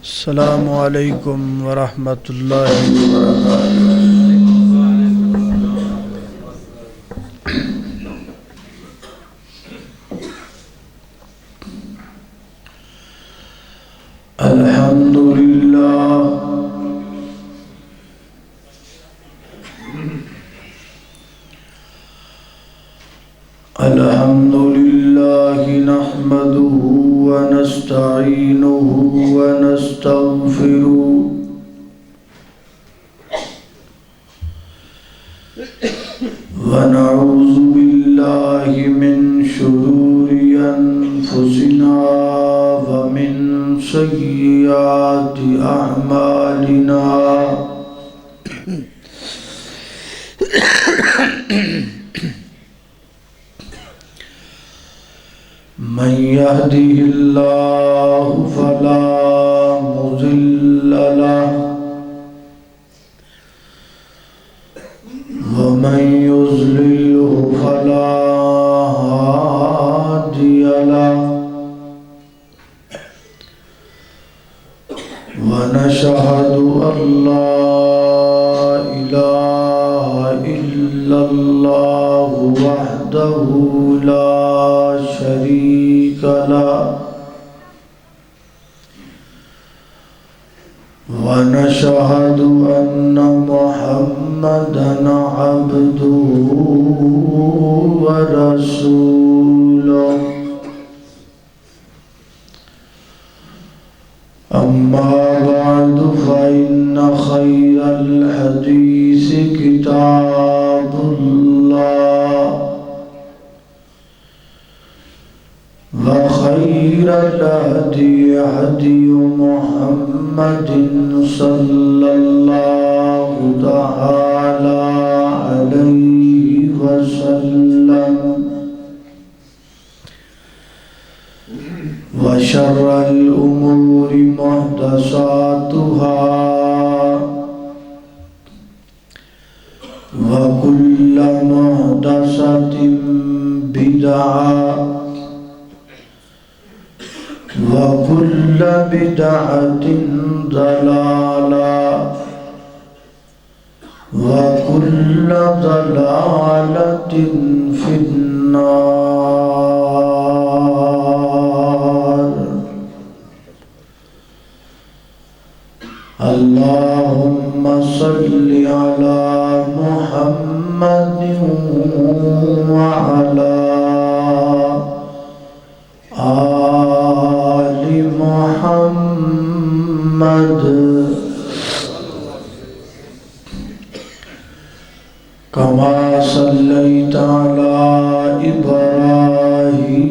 السلام علیکم ورحمۃ اللہ وبرکاتہ۔ الحمد للہ الحمد للہ نحمده ونستعینه ونستغفره ونعوذ باللہ من شرور انفسنا ومن سیئات اعمالنا من يهده الله فلا مضل له ومن يضلله فلا هادي له ونشهد أن لا إله إلا الله وحده لا شريك له ونشهد أن محمدًا عبده ورسوله أما بعد فإن خير الحديث كتاب الله وخير الهدي هدي محمد صلى الله تعالى عليه وسلم وشر الأمور محدثاتها وكل محدثة بدعة وكل بدعة ضلالة وكل ضلالة في النار. اللهم صل على محمد وعلى آل محمد كما صليت على إبراهيم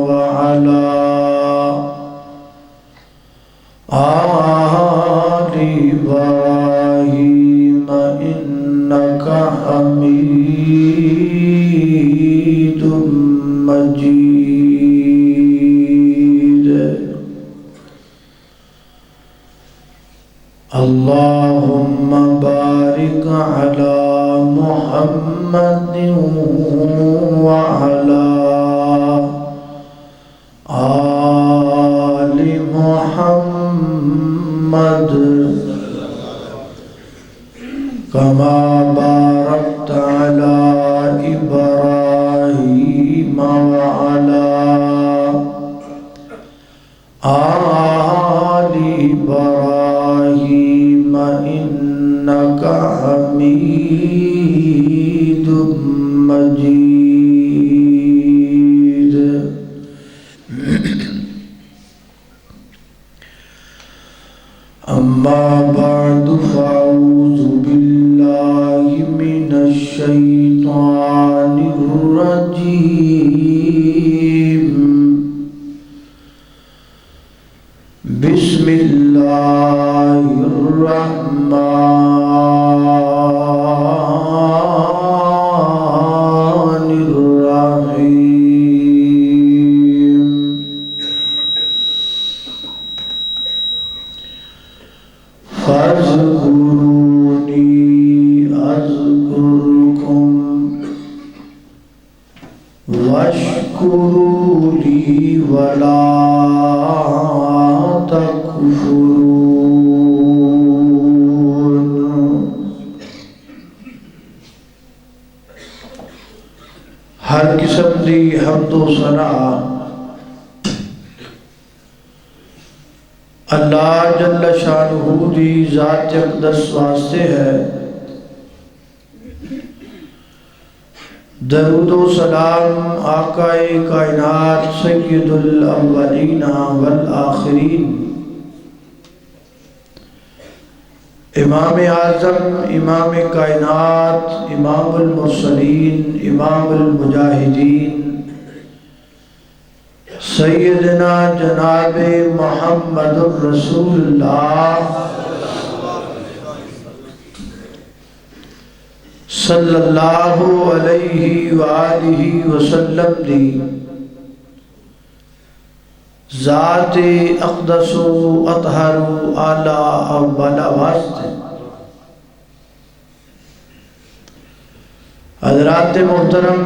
وعلى آل إبراهيم إنك حميد مجيد. اللهم بارك على محمد وعلى آل محمد كما باركت على إبراهيم وعلى آل إبراهيم إنك حميد مجيد. أما بعد فأعوذ بالله من الشيطان الرجيم. بسم الله الرحمن الرحيم. فاذكروني أذكركم واشكروا لي ولا تكفرون. ہر قسم دی حمد و ثنا اللہ جل شانہ دی ذات اقدس واسطے ہے۔ درود و سلام آقا کائنات سید الاولین والآخرین، امام اعظم، امام کائنات، امام المرسلین، امام المجاہدین، سیدنا جناب محمد الرسول اللہ صلی اللہ علیہ وآلہ وسلم دی ذات اقدس و اطہر و اعلیٰ و بالا واسطے۔ حضرات محترم،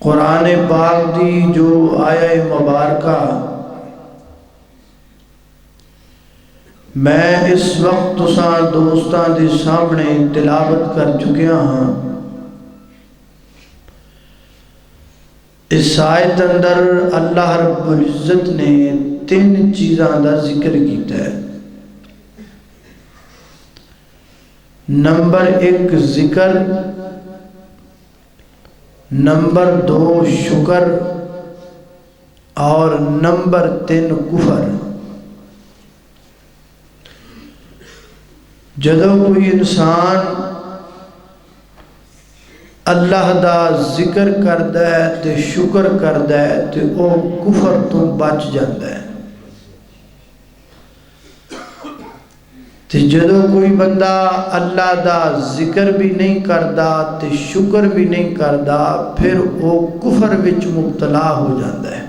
قرآن پاک دی جو آیہ مبارکہ میں اس وقت تساں دوستاں دے سامنے تلاوت کر چکیا ہاں، اس آیت اندر اللہ رب العزت نے 3 چیزاں دا ذکر کیتا ہے۔ نمبر 1 ذکر، نمبر 2 شکر، اور نمبر 3 کفر۔ جدوں کوئی انسان اللہ دا ذکر کردا ہے تے شکر کردا ہے تے او کفر تو بچ جاندا ہے، تے جدوں کوئی بندہ اللہ دا ذکر بھی نہیں کردا تے شکر بھی نہیں کردا پھر او کفر وچ مبتلا ہو جاندا ہے۔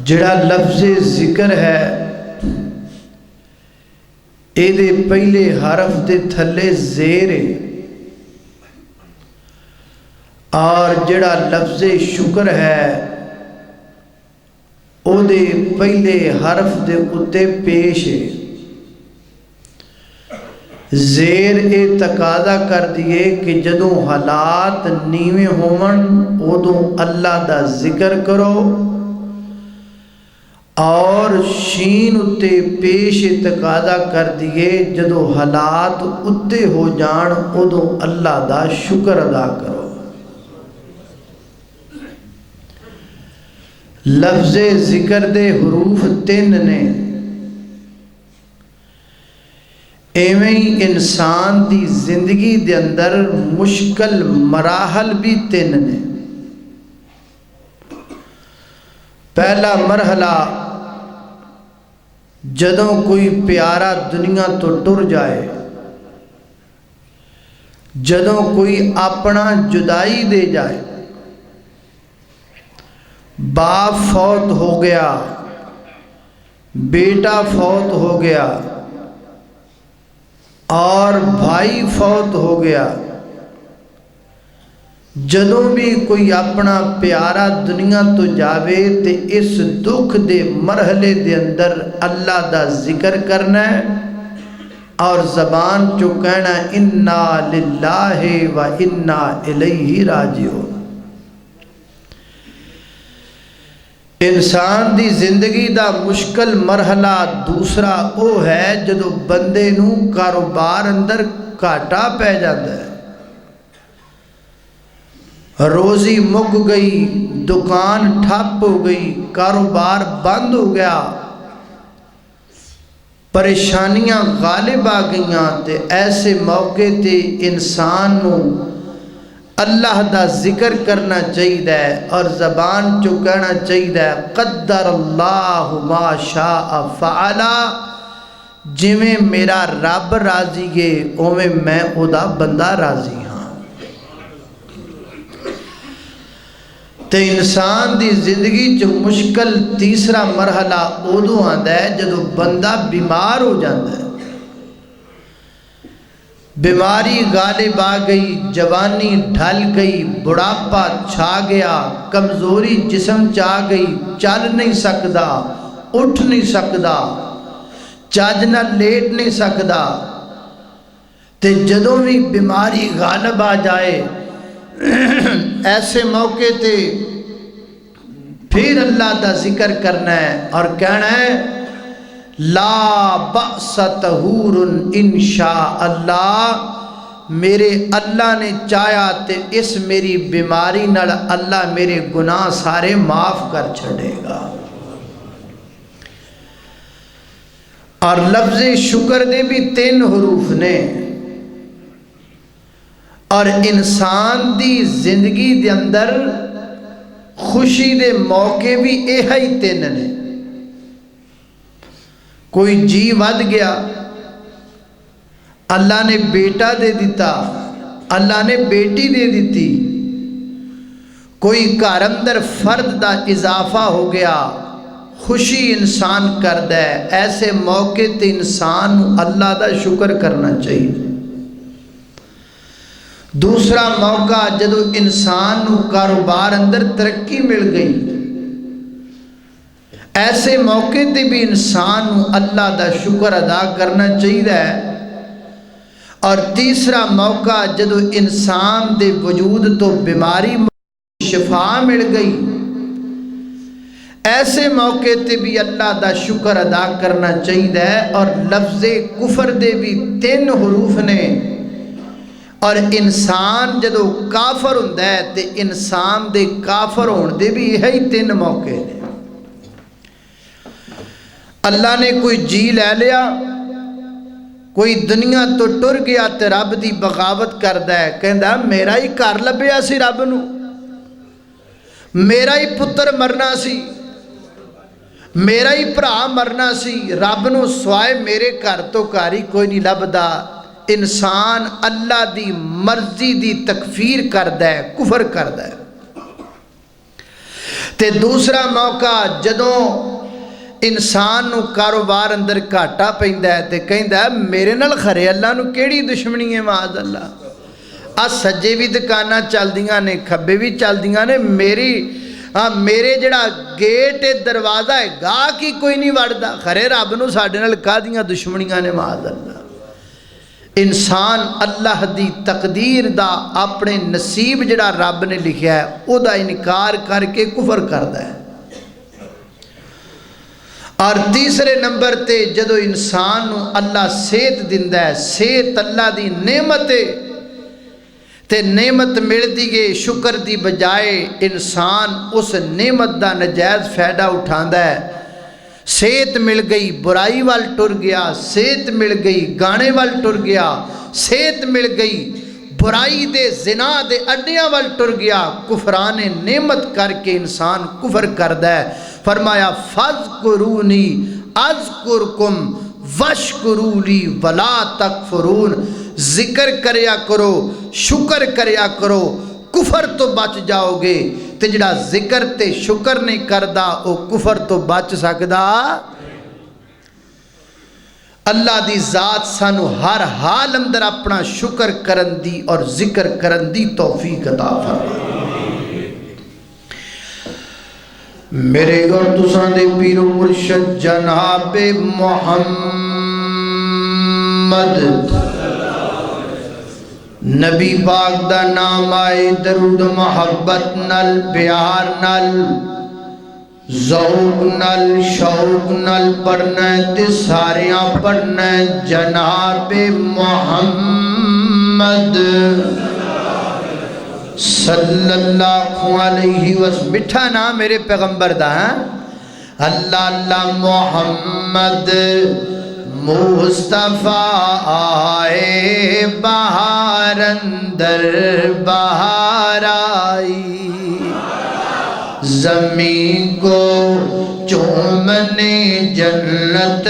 جڑا لفظ ذکر ہے اے دے پہلے حرف دے تھلے زیر ہے، اور جڑا لفظ شکر ہے او دے پہلے حرف دے اتے پیش ہے۔ زیر اے تقاضا کر دیے کہ جدوں حالات نیویں ہون ادوں اللہ دا ذکر کرو، اور شین اتے پیش تقاضا کر دیے جدو حالات اتے ہو جان ادو اللہ دا شکر ادا کرو۔ لفظ ذکر دے حروف 3 نے، ایویں ہی انسان دی زندگی دے اندر مشکل مراحل بھی 3 نے۔ پہلا مرحلہ جدوں کوئی پیارا دنیا تو ٹر جائے، جدوں کوئی اپنا جدائی دے جائے، باپ فوت ہو گیا، بیٹا فوت ہو گیا، اور بھائی فوت ہو گیا، جدوں بھی کوئی اپنا پیارا دنیا تو جاوے تے اس دکھ دے مرحلے دے اندر اللہ دا ذکر کرنا ہے اور زبان چو کہنا انا للہ و انا الیہ راجعون۔ انسان دی زندگی دا مشکل مرحلہ دوسرا او ہے جدو بندے نو کاروبار اندر گھاٹا پہ جاتا ہے، روزی مک گئی، دکان ٹھپ ہو گئی، کاروبار بند ہو گیا، پریشانیاں غالب آ گئیاں، تے ایسے موقع تے انسان نو اللہ دا ذکر کرنا چاہیے اور زبان چو کہنا چاہیے قدر اللہ ما شاء فعل، جویں میرا رب راضی ہے اویں میں او دا بندہ راضی ہاں۔ تے انسان دی زندگی چ مشکل تیسرا مرحلہ ادو آندا ہے جدو بندہ بیمار ہو جاتا ہے، بیماری غالب آ گئی، جوانی ڈھل گئی، بڑھاپا چھا گیا، کمزوری جسم چ آ گئی، چل نہیں سکدا، اٹھ نہیں سکدا، چج نہ لیٹ نہیں سکدا۔ تے جدوں بھی بیماری غالب آ جائے ایسے موقع تے پھر اللہ دا ذکر کرنا ہے اور کہنا ہے لا بأس طہور انشاء اللہ، میرے اللہ نے چاہیا تے اس میری بیماری نال اللہ میرے گناہ سارے معاف کر چھڑے گا۔ اور لفظ شکر دے بھی 3 حروف نے، اور انسان دی زندگی دے اندر خوشی دے موقع بھی یہ ہی 3 نے۔ کوئی جی ود گیا، اللہ نے بیٹا دے دیتا، اللہ نے بیٹی دے دیتی، کوئی گھر اندر فرد دا اضافہ ہو گیا، خوشی انسان کردا ہے، ایسے موقع تے انسان اللہ دا شکر کرنا چاہیے۔ دوسرا موقع جدو انسان نو کاروبار اندر ترقی مل گئی، ایسے موقع تے بھی انسان نو اللہ دا شکر ادا کرنا چاہیے۔ اور تیسرا موقع جدو انسان دے وجود تو بیماری شفا مل گئی، ایسے موقع تے بھی اللہ دا شکر ادا کرنا چاہیے۔ اور لفظ کفر دے بھی 3 حروف نے، اور انسان جدو کافر ہوندا ہے تے انسان دے کافر ہون دے بھی یہی 3 موقع نے۔ اللہ نے کوئی جی لے لیا، کوئی دنیا تو ٹر گیا تے رب دی بغاوت کردا ہے، کہندا میرا ہی گھر لبیا سی رب نو، میرا ہی پتر مرنا سی، میرا ہی بھرا مرنا سی، رب نو سوائے میرے گھر تو گھر ہی کوئی نہیں لبدا۔ انسان اللہ دی مرضی دی تکفیر کردا ہے، کفر کردا ہے۔ تے دوسرا موقع جدوں انسان نو کاروبار اندر گھاٹا پیندا ہے تے کہندا ہے میرے نال خرے اللہ نو کیڑی دشمنی ہے، معاذ اللہ، آ سجے بھی دکاناں چلدیاں نے، کھبے بھی چلدیاں نے، میرے جڑا گیٹ دروازہ ہے گاہ کی کوئی نہیں وڑدا، خرے رب نو ساڈے نال کادیاں دشمنیاں نے، معاذ اللہ۔ انسان اللہ دی تقدیر دا اپنے نصیب جڑا رب نے لکھیا ہے او دا انکار کر کے کفر کردا ہے۔ اور تیسرے نمبر تے جدو انسان نو اللہ صحت دیندا ہے، صحت اللہ دی نعمت ہے تے نعمت مل دی گے شکر دی بجائے انسان اس نعمت دا نجائز فائدہ اٹھاندا ہے۔ صحت مل گئی برائی وال ٹر گیا، صحت مل گئی گانے وال ٹر گیا، صحت مل گئی برائی دے زنا دے اڈیاں وال ٹر گیا، کفران نعمت کر کے انسان کفر کردا ہے۔ فرمایا فاذکرونی اذکرکم واشکروا لی ولا تکفرون، ذکر کریا کرو، شکر کریا کرو، کفر تو بچ جاؤ گے۔ تے جڑا ذکر تے شکر نہیں کردا او کفر تو بچ سکدا۔ اللہ دی ذات سانو ہر حال اندر اپنا شکر کرن دی اور ذکر کرن دی توفیق عطا فرمائے۔ میرے اور تساں دے پیر و مرشد جناب محمد نبی پاک دا نام آئے درود محبت نل پیار نل ذوق نل شوق نل پڑھنا تے ساریاں پڑھنا جناب محمد صلی اللہ علیہ وسلم۔ مٹھا نام میرے پیغمبر دا ہے اللہ اللہ محمد مصطفیٰ آئے بہار اندر بہار آئی، زمین کو چومنے جنت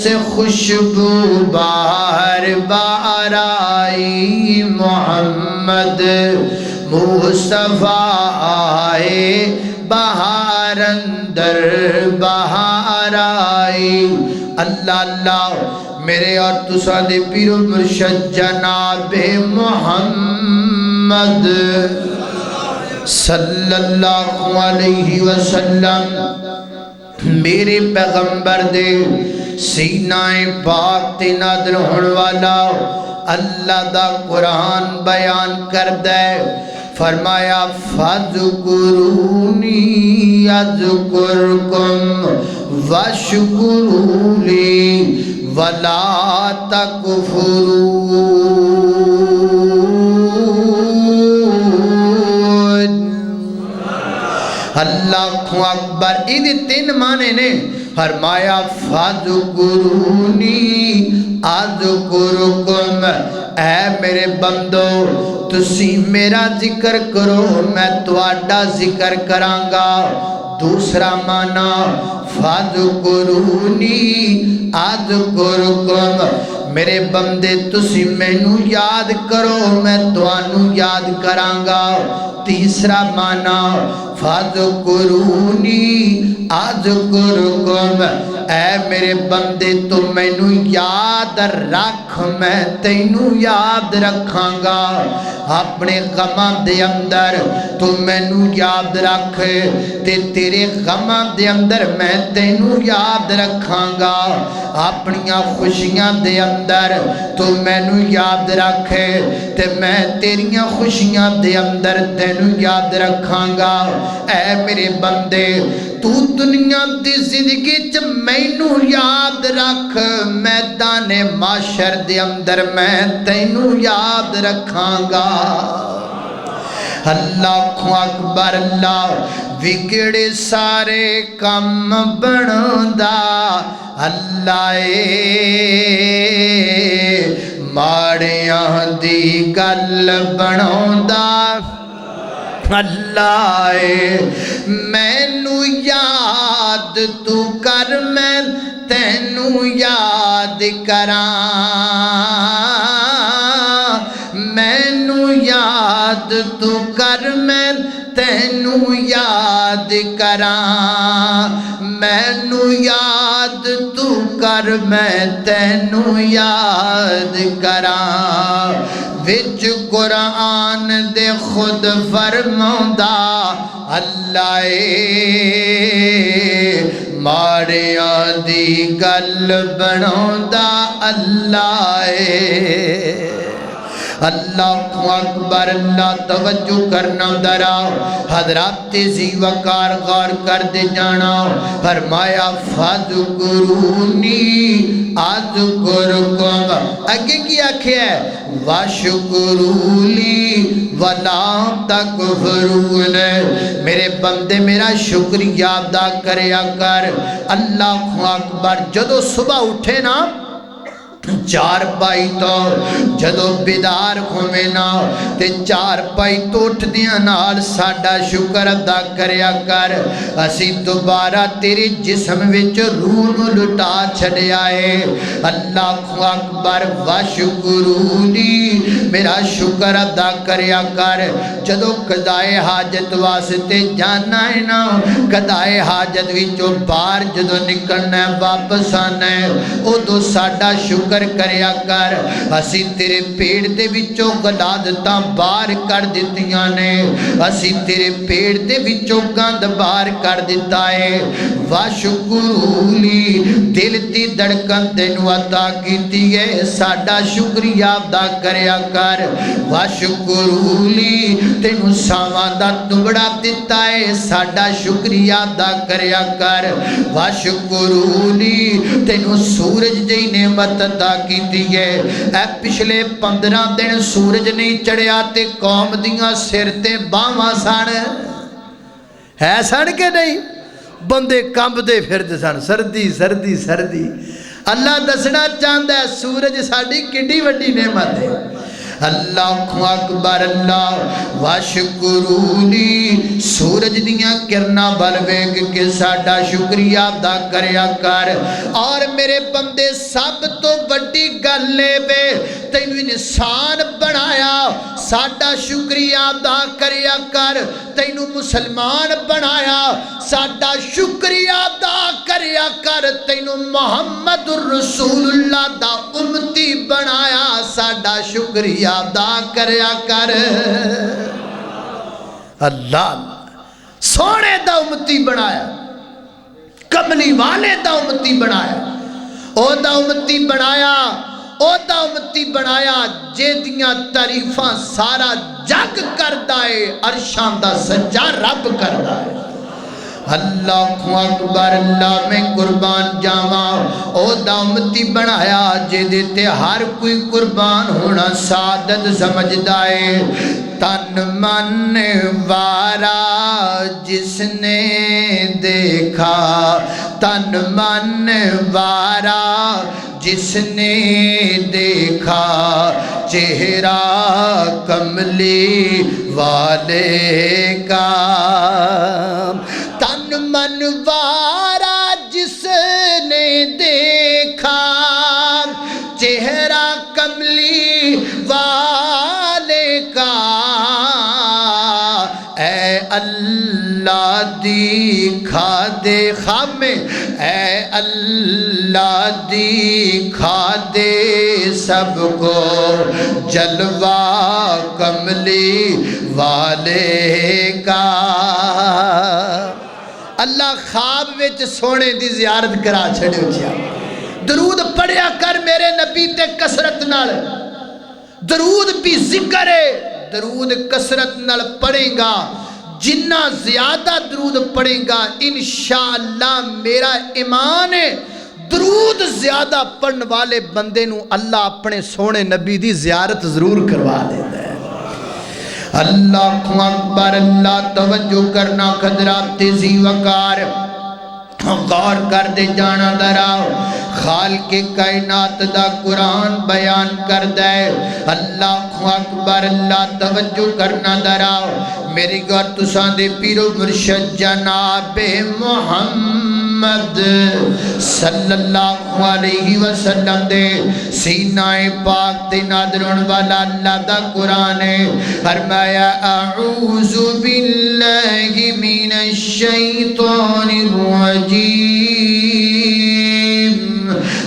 سے خوشبو بہار بہار آئی، محمد مصطفیٰ آئے بہار اندر بہار آئی۔ اللہ اللہ میرے اور تساں دے پیر و مرشد جناب محمد صلی اللہ علیہ وسلم میرے پیغمبر دے سینہ پاک تے نازل ہون والا اللہ دا قرآن بیان کردہ ہے فرمایا فَاذْكُرُونِي أَذْكُرْكُمْ وَاشْكُرُوا لِي وَلَا تَكْفُرُونَ اللہ اکبر یہ تین معنی نے فرمایا فَاذْكُرُونِي أَذْكُرْكُمْ اے میرے بندو تسی میرا ذکر کرو میں تواڈا ذکر کرانگا دوسرا معنی فَاذْكُرُونِي أَذْكُرْكُمْ میرے بندے تسی مینوں یاد کرو میں توانوں یاد کرانگا تیسرا معنی فَاذْكُرُونِي أَذْكُرْكُمْ اے میرے بندے تو مینوں یاد رکھ میں تینوں یاد رکھاں گا اپنے غماں دے اندر تو مینوں یاد رکھ تے تیرے غماں دے اندر میں تینوں یاد رکھاں گا اپنیاں خوشیاں دے اندر تو مینوں یاد رکھ تے میں تیریاں خوشیاں دے اندر تینوں یاد رکھاں گا اے میرے بندے تو دنیا دی زندگی چ مینوں یاد رکھ میدان معاشر دے اندر میں تینوں یاد رکھاں گا اللہ اکبر اللہ وگڑے سارے کم بندا اللہ ماڑیاں دی گل بناوندا اللہ مینوں یاد تو کر میں تینوں یاد کراں مینوں یاد تو کر میں تینوں یاد کراں مینوں یاد تو کر میں تینوں یاد کراں وچ قرآن دے خود فرماوندا اللہ ماڑیاں دی گل بناوندا اللہ اللہ اکبر اللہ توجہ کرنا درا حضرات تیزی وقار غور کر دے جانا فرمایا فَاذْكُرُونِي أَذْكُرْكُمْ اگے کیا ہے وَاشْكُرُوا لِي وَلَا تَكْفُرُونَ میرے بندے میرا شکریہ ادا کریا کر اللہ اکبر جدو صبح اٹھے نا چار پائی تو جدو بیدار ہوئے نا تے چار پائی تو اٹھ دیا نال ساڑھا شکر ادا کریا کر اسی دوبارہ تیری جسم وچ روح لٹا چھڑے آئے اللہ اکبر وَاشْكُرُونِي میرا شکر ادا کریا کر جدو قضائے حاجت واسطے جانا ہے نا قضائے حاجت وچوں باہر جدو نکلنا ہے واپس آنا ہے او دو ساڑھا شکر کریا کر اسی تیرے پیڑ دے وچوں غلادتاں باہر کر دیتیاں نے اسی تیرے پیڑ دے وچوں گند باہر کر دیتا ہے وَاشْكُرُوا لِي دل دی دھڑکن تینوں عطا کیتی ہے ساڈا شکریہ ادا کریا کر وَاشْكُرُوا لِي تینوں ساواں دا ٹکڑا دتا ہے ساڈا شکریہ ادا کریا کر وَاشْكُرُوا لِي تینوں سورج دی نعمت عطا کیتی ہے اے پچھلے 15 دن سورج نہیں چڑھیا تے قوم دیاں سر تے باواں سن ہے سن کے نہیں بندے کمب دے پھردے سن سردی سردی سردی اللہ دسنا چاہتا ہے سورج ساڈی کڈی وڈی نعمت ہے اللہ اکبر اللہ وَاشْكُرُونِي سورج دیاں کرنا بلویگ کے ساڑھا شکریہ ادا کریا کر اور میرے بندے سب تو بڑی گلے بے تینوں انسان بنایا ساڑھا شکریہ ادا کریا کر تینوں مسلمان بنایا ساڑھا شکریہ ادا کریا کریا کر تینو محمد رسول اللہ دا امتی بنایا ساڈا شکریہ ادا کریا کر اللہ سونے دا امتی بنایا کملی والے دا امتی بنایا او دا امتی بنایا او دا امتی بنایا جے دیاں تعریفاں سارا جگ کردا ہے عرشاں دا سجا رب کردا ہے اللہ اکبر اللہ میں قربان جاواں او دا امتی بنایا جے دیتے ہر کوئی قربان ہونا سعادت سمجھدا ہے تن من وارا جس نے دیکھا تن من وارا جس نے دیکھا چہرہ کملی والے کا تن من وارا جس نے دیکھا چہرہ کملی والے کا اے اللہ دکھا دے خواب میں اے اللہ دکھا دے سب کو جلوہ کملی والے کا اللہ خواب وچ سونے دی زیارت کرا چھڑے اچھا درود پڑھیا کر میرے نبی تے کسرت نال درود بھی ذکر ہے درود کسرت نال پڑھیں گا جنہ زیادہ درود پڑھیں گا انشاءاللہ میرا ایمان ہے درود زیادہ پڑھن والے بندے نو اللہ اپنے سونے نبی دی زیارت ضرور کروا دیتا ہے اللہ اکبر اللہ توجہ کرنا خضرات تیزی وقار غور کر دے جانا دراؤ خالق کائنات دا قرآن بیان کر دے اللہ اکبر اللہ توجہ کرنا دراؤ میری گھر تسان دے پیرو مرشد جناب محمد صلی اللہ علیہ وسلم دے سینہ پاک تے نادرون والا اللہ دا قرآن ہے فرمایا اعوذ باللہ من الشیطان الرجیم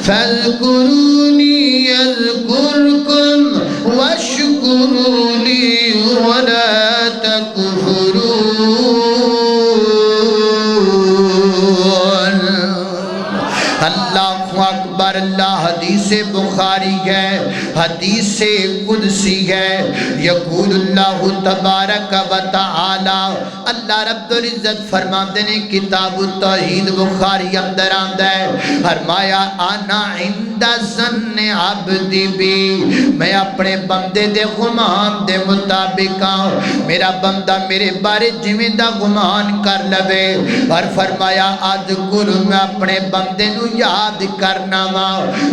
فاذکرونی اذکرکم واشکروا لی ولا تکفرون اللہ اکبر اللہ حدیث بخاری ہے حدیث قدسی ہے یقول اللہ تبارک و تعالی اللہ رب العزت فرماتے ہیں کتاب التوحید بخاری اندر آمدہ ہے فرمایا انا عند ظن عبدی بی میں اپنے بندے دے گمان دے مطابق ہوں میرا بندہ میرے بارے جویں دا گمان کر لوے اور فرمایا اذکر میں اپنے بندے نو یاد کرنا وا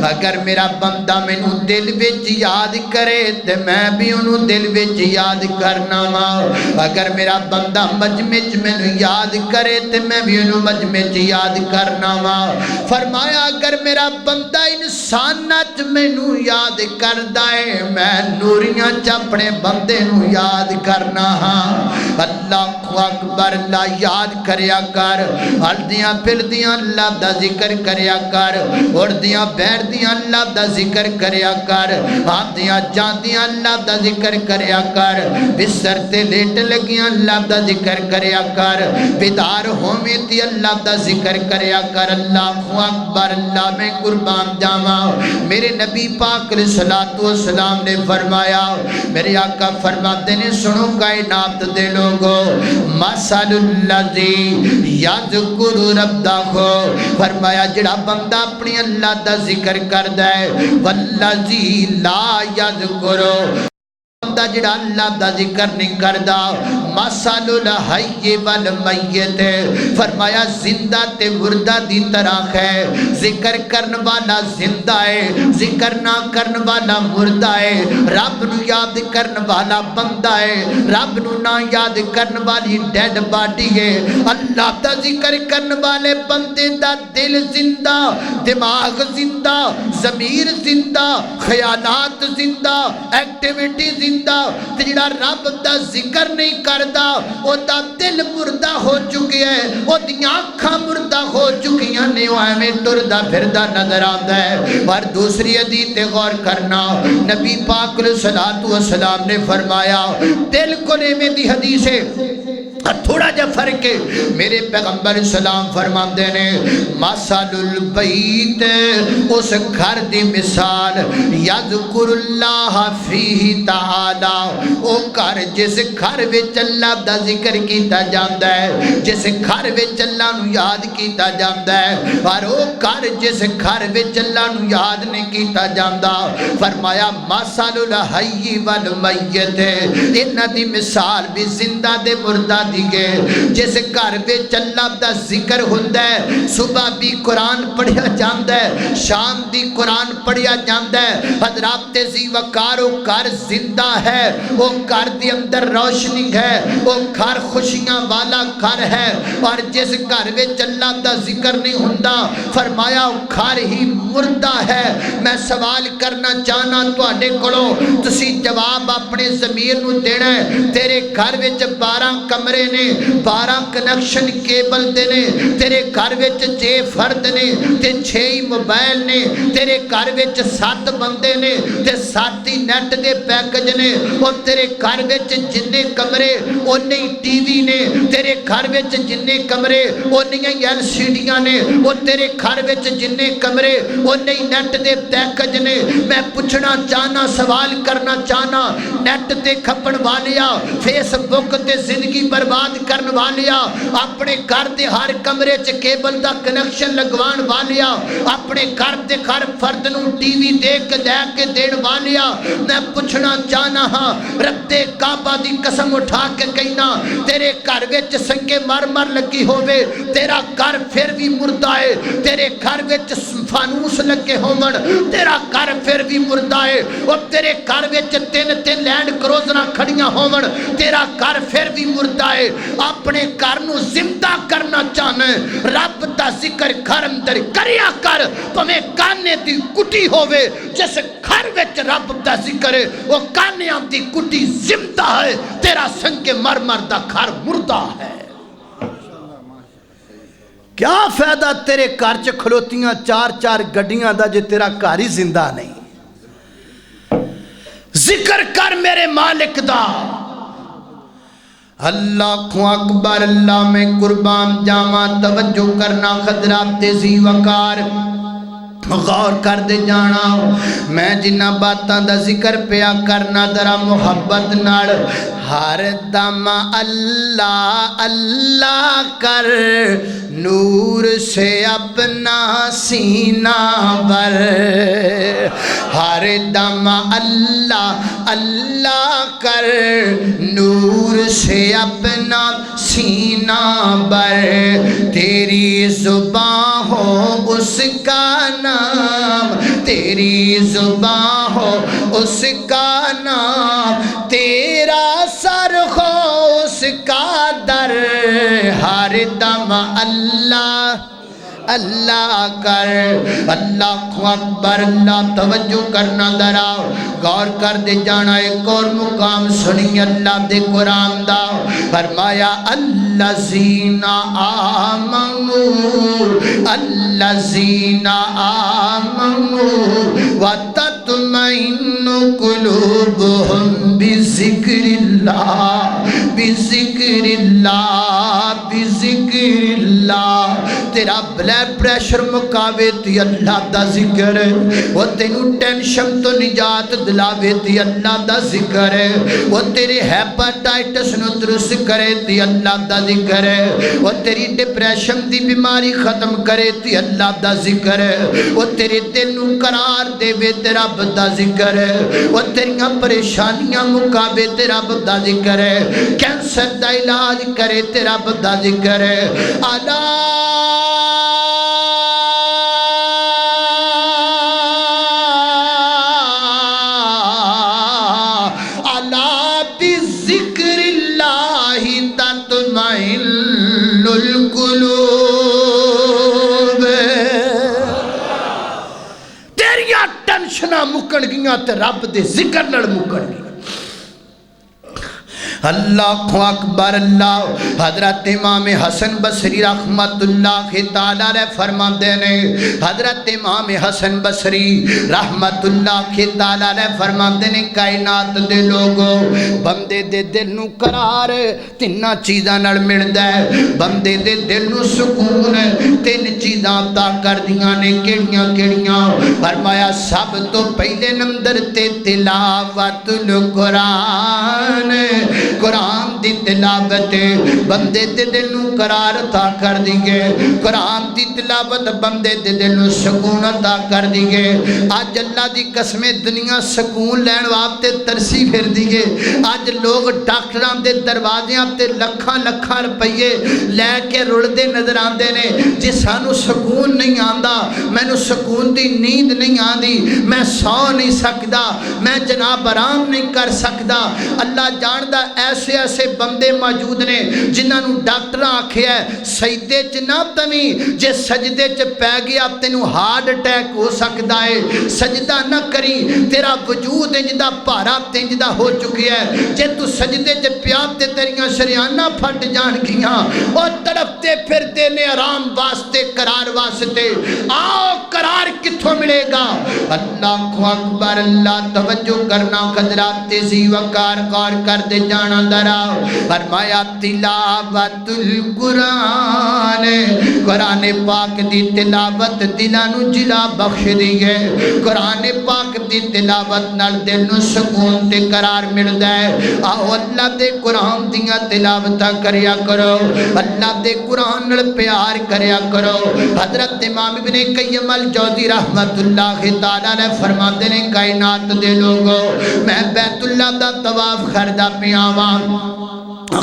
اگر میرا بندہ مینوں دل وچ یاد کرے تے میں بھی انہوں دل وچ یاد کرنا وا اگر میرا بندہ مجمع وچ مینوں یاد کرے تے میں بھی انہوں مجمع وچ یاد کرنا وا فرمایا اگر میرا بندہ انسانات مینوں یاد کردا ہے میں نوریاں چ اپنے بندے نوں یاد کرنا ہاں اللہ اکبر اللہ یاد کریا کر ہلدیاں پھردیاں اللہ دا ذکر کریا کر اڑدیاں بیٹھدیاں اللہ دا ذکر کریا کر آندیاں جاندیاں اللہ دا ذکر کریا کر بستر تے لیٹ لگیاں اللہ دا ذکر کریا کر بیدار ہوویں تے اللہ دا ذکر کریا کر اللہ اکبر اللہ میں قربان جاواں میرے نبی پاک علیہ الصلوۃ والسلام نے فرمایا میرے آقا فرماتے ہیں سنو کائنات دے لوگو مثل الذی یذکر ربہ فرمایا جڑا بندہ اپنی اللہ دا ذکر کردا ہے والذی لا یذکر بندہ جڑا اللہ دا ذکر نہیں کردا مثل الحی والمیت فرمایا زندہ تے مردہ دی طرح ہے ذکر کرن والا زندہ ہے ذکر نہ کرن والا مردہ ہے رب نو یاد کرن والا بندہ ہے رب نو نہ یاد کرن والی ڈیڈ باڈی ہے اللہ دا ذکر کرن والے بندے دا دل زندہ دماغ زندہ ضمیر زندہ خیالات زندہ ایکٹیویٹی زندہ تے جڑا رب دا ذکر نہیں کر کردا او دا دل مردہ ہو چکی ہے او دیاں اکھاں مردہ ہو چکیاں نے او ایویں ٹردا پھردا نظر آندا ہے پر دوسری حدیث تے غور کرنا نبی پاک علیہ الصلوۃ والسلام نے فرمایا بالکل ایویں دی حدیث ہے تھوڑا جا فرق ہے میرے پیغمبر اسلام فرماندے نے مثل البیت اس گھر دی مثال یذکر اللہ فیہ تعالی او گھر جس گھر وچ اللہ دا ذکر کیتا جاندا ہے جس گھر وچ اللہ نو یاد کیتا جاندا ہے پر او گھر جس گھر وچ اللہ نو یاد نہیں کیتا جاندا فرمایا مثل الحی والمیت انہاں دی مثال بھی زندہ دے مردہ دیگے جس گھر وچ اللہ دا ذکر ہوندا ہے صبح بھی قرآن پڑھیا جاندا ہے شام دی قرآن پڑھیا جاندا ہے حضرات ذی وقار او گھر زندہ ہے او گھر دی اندر روشنی ہے او گھر خوشیاں والا گھر ہے اور جس گھر وچ اللہ دا ذکر نہیں ہوندا فرمایا او گھر ہی مردہ ہے میں سوال کرنا چاہنا تواڈے کولوں تسی جواب اپنے ضمیر نو دینا ہے تیرے گھر وچ 12 کمرے نے 12 کنیکشن کیبل دے نے تیرے گھر وچ 6 فرد نے تے 6 ہی موبائل نے تیرے گھر وچ 7 بندے نے تے 7 ہی نیٹ دے پیکج نے اور تیرے گھر وچ جننے کمرے اونے ہی ٹی وی نے تیرے گھر وچ جننے کمرے اونے ہی ایل سی ڈیاں نے اور تیرے گھر وچ جننے کمرے اونے ہی نیٹ دے پیکج نے میں پوچھنا چاہنا سوال کرنا چاہنا نیٹ تے کھپن والیا فیس بک تے زندگی برباد کرن والیا اپنے گھر دے ہر کمرے چ کیبل دا کنیکشن لگوان والیا اپنے گھر دے ہر فرد نو ٹی وی دیکھ لے کے دین والیا میں پوچھنا چاہنا ہاں رب کعبہ دی قسم اٹھا کے کہنا تیرے گھر وچ سنگے مرمر لگی ہووے تیرا گھر پھر بھی مردہ ہے تیرے گھر وچ فانوس لگے ہون تیرا گھر پھر بھی مردہ ہے اور تیرے گھر وچ 3 لینڈ کروزراں کھڑیاں ہون تیرا گھر پھر بھی مردہ ہے اپنے گھر نو زندہ کرنا چاہنا ہے رب دا ذکر گھر اندر کریا کر پویں کانے دی کٹی ہووے جس گھر وچ رب دا ذکر ہے وہ کانیاں دی کٹی زندہ ہے تیرا سنگ مرمر دا گھر مردہ ہے کیا فائدہ تیرے گھر چ کھلوتیاں 4 گڈیاں دا جے تیرا گھر ہی زندہ نہیں ذکر کر میرے مالک دا اللہ کو اکبر اللہ میں قربان جاواں توجہ کرنا خطرات ذی وقار غور کر دے جانا میں جنہ باتاں دا ذکر پیا کرنا ذرا محبت نال ہر دم اللہ اللہ کر نور سے اپنا سینہ بر ہر دم اللہ اللہ کر نور سے اپنا سینہ بر تیری زباں ہو اس کا نام تیری زباں ہو اس کا نام تیرا سر ہو اس کا در ہر دم اللہ اللہ کر اللہ اکبر اللہ توجہ کرنا ذرا غور کر دے جانا ایک اور مقام سنی اللہ دے قرآن دا فرمایا الذین آمنوا الذین آمنوا وتطمئن قلوبهم بذکر اللہ بذکر اللہ بذکر اللہ تیرا بلڈ پریشر مقاوے تی اللہ دا ذکر ہے وہ تینو ٹینشن تو نجات دلاوے تی اللہ دا ذکر ہے وہ تیرے ہیپاٹائٹس نو درست کرے تی اللہ دا ذکر ہے وہ تیری ڈپریشن دی بیماری ختم کرے تی اللہ دا ذکر ہے وہ تیرے دل نو قرار دے وے تیرا رب دا ذکر ہے وہ تیریاں پریشانیاں مقاوے تے رب دا ذکر ہے کینسر دا علاج کرے تے رب دا ذکر ہے مکن گیاں تے رب دے ذکر نال مکن گیاں اللہ اکبر اللہ. حضرت امام حسن بصری رحمت اللہ تعالی علیہ فرماندے نے، حضرت امام حسن بصری رحمت اللہ تعالی علیہ فرماندے نے کائنات دے لوگو بندے دے دل نو قرار تینا چیزاں نال ملدا ہے، بندے دے دل نو سکون تین چیزاں عطا کر دیاں نے. کیڑیاں کیڑیاں؟ فرمایا سب تو پہلے نمبر تے تلاوت القرآن، قرآن دی تلاوت بندے دے دل نو قرار عطا کر دیگے، قرآن دی تلاوت بندے دے دل نو سکون عطا کر دیگے. آج اللہ دی قسم دنیا سکون لین واسطے ترسی پھر دیگے. آج لوگ ڈاکٹراں دے دروازیاں تے لکھاں لکھاں روپیے لے کے رڑدے نظر آندے نے. جے سانو سکون نہیں آندا، مینوں سکون دی نیند نہیں آندی، میں سو نہیں سکدا، میں جناب آرام نہیں کر سکدا. اللہ جاندا ایسے ایسے بندے موجود نے جنہاں نو ڈاکٹر آکھیا ہے سجدے چ نہ پویں، جے سجدے چ پے گیا تینوں ہارٹ اٹیک ہو سکدا ہے. سجدہ نہ کری، تیرا وجود انجدا بھارا تنجدا ہو چکیا ہے. جے تو سجدے چ پیا تے تیریاں شریاناں پھٹ جان گیاں. او تڑپتے پھردے نے آرام واسطے، قرار واسطے. آؤ قرار کتھوں ملے گا؟ اللہ اکبر اللہ. توجہ کرنا حضرات، تیزی وقار غور کر دے جانا درا. فرمایا تلاوت القرآن، قرآن پاک دی تلاوت دلاں نو جلا بخش دیے. قرآن پاک دی تلاوت نال دل نو سکون تے قرار ملدا ہے. آؤ اللہ دے قرآن دیاں تلاوتاں کریا کرو، اللہ دے قرآن نال پیار کریا کرو. حضرت امام ابن قیم الجوزی رحمت اللہ تعالی علیہ فرماندے نے کائنات دے لوگو میں بیت اللہ دا طواف کردا پیا واں،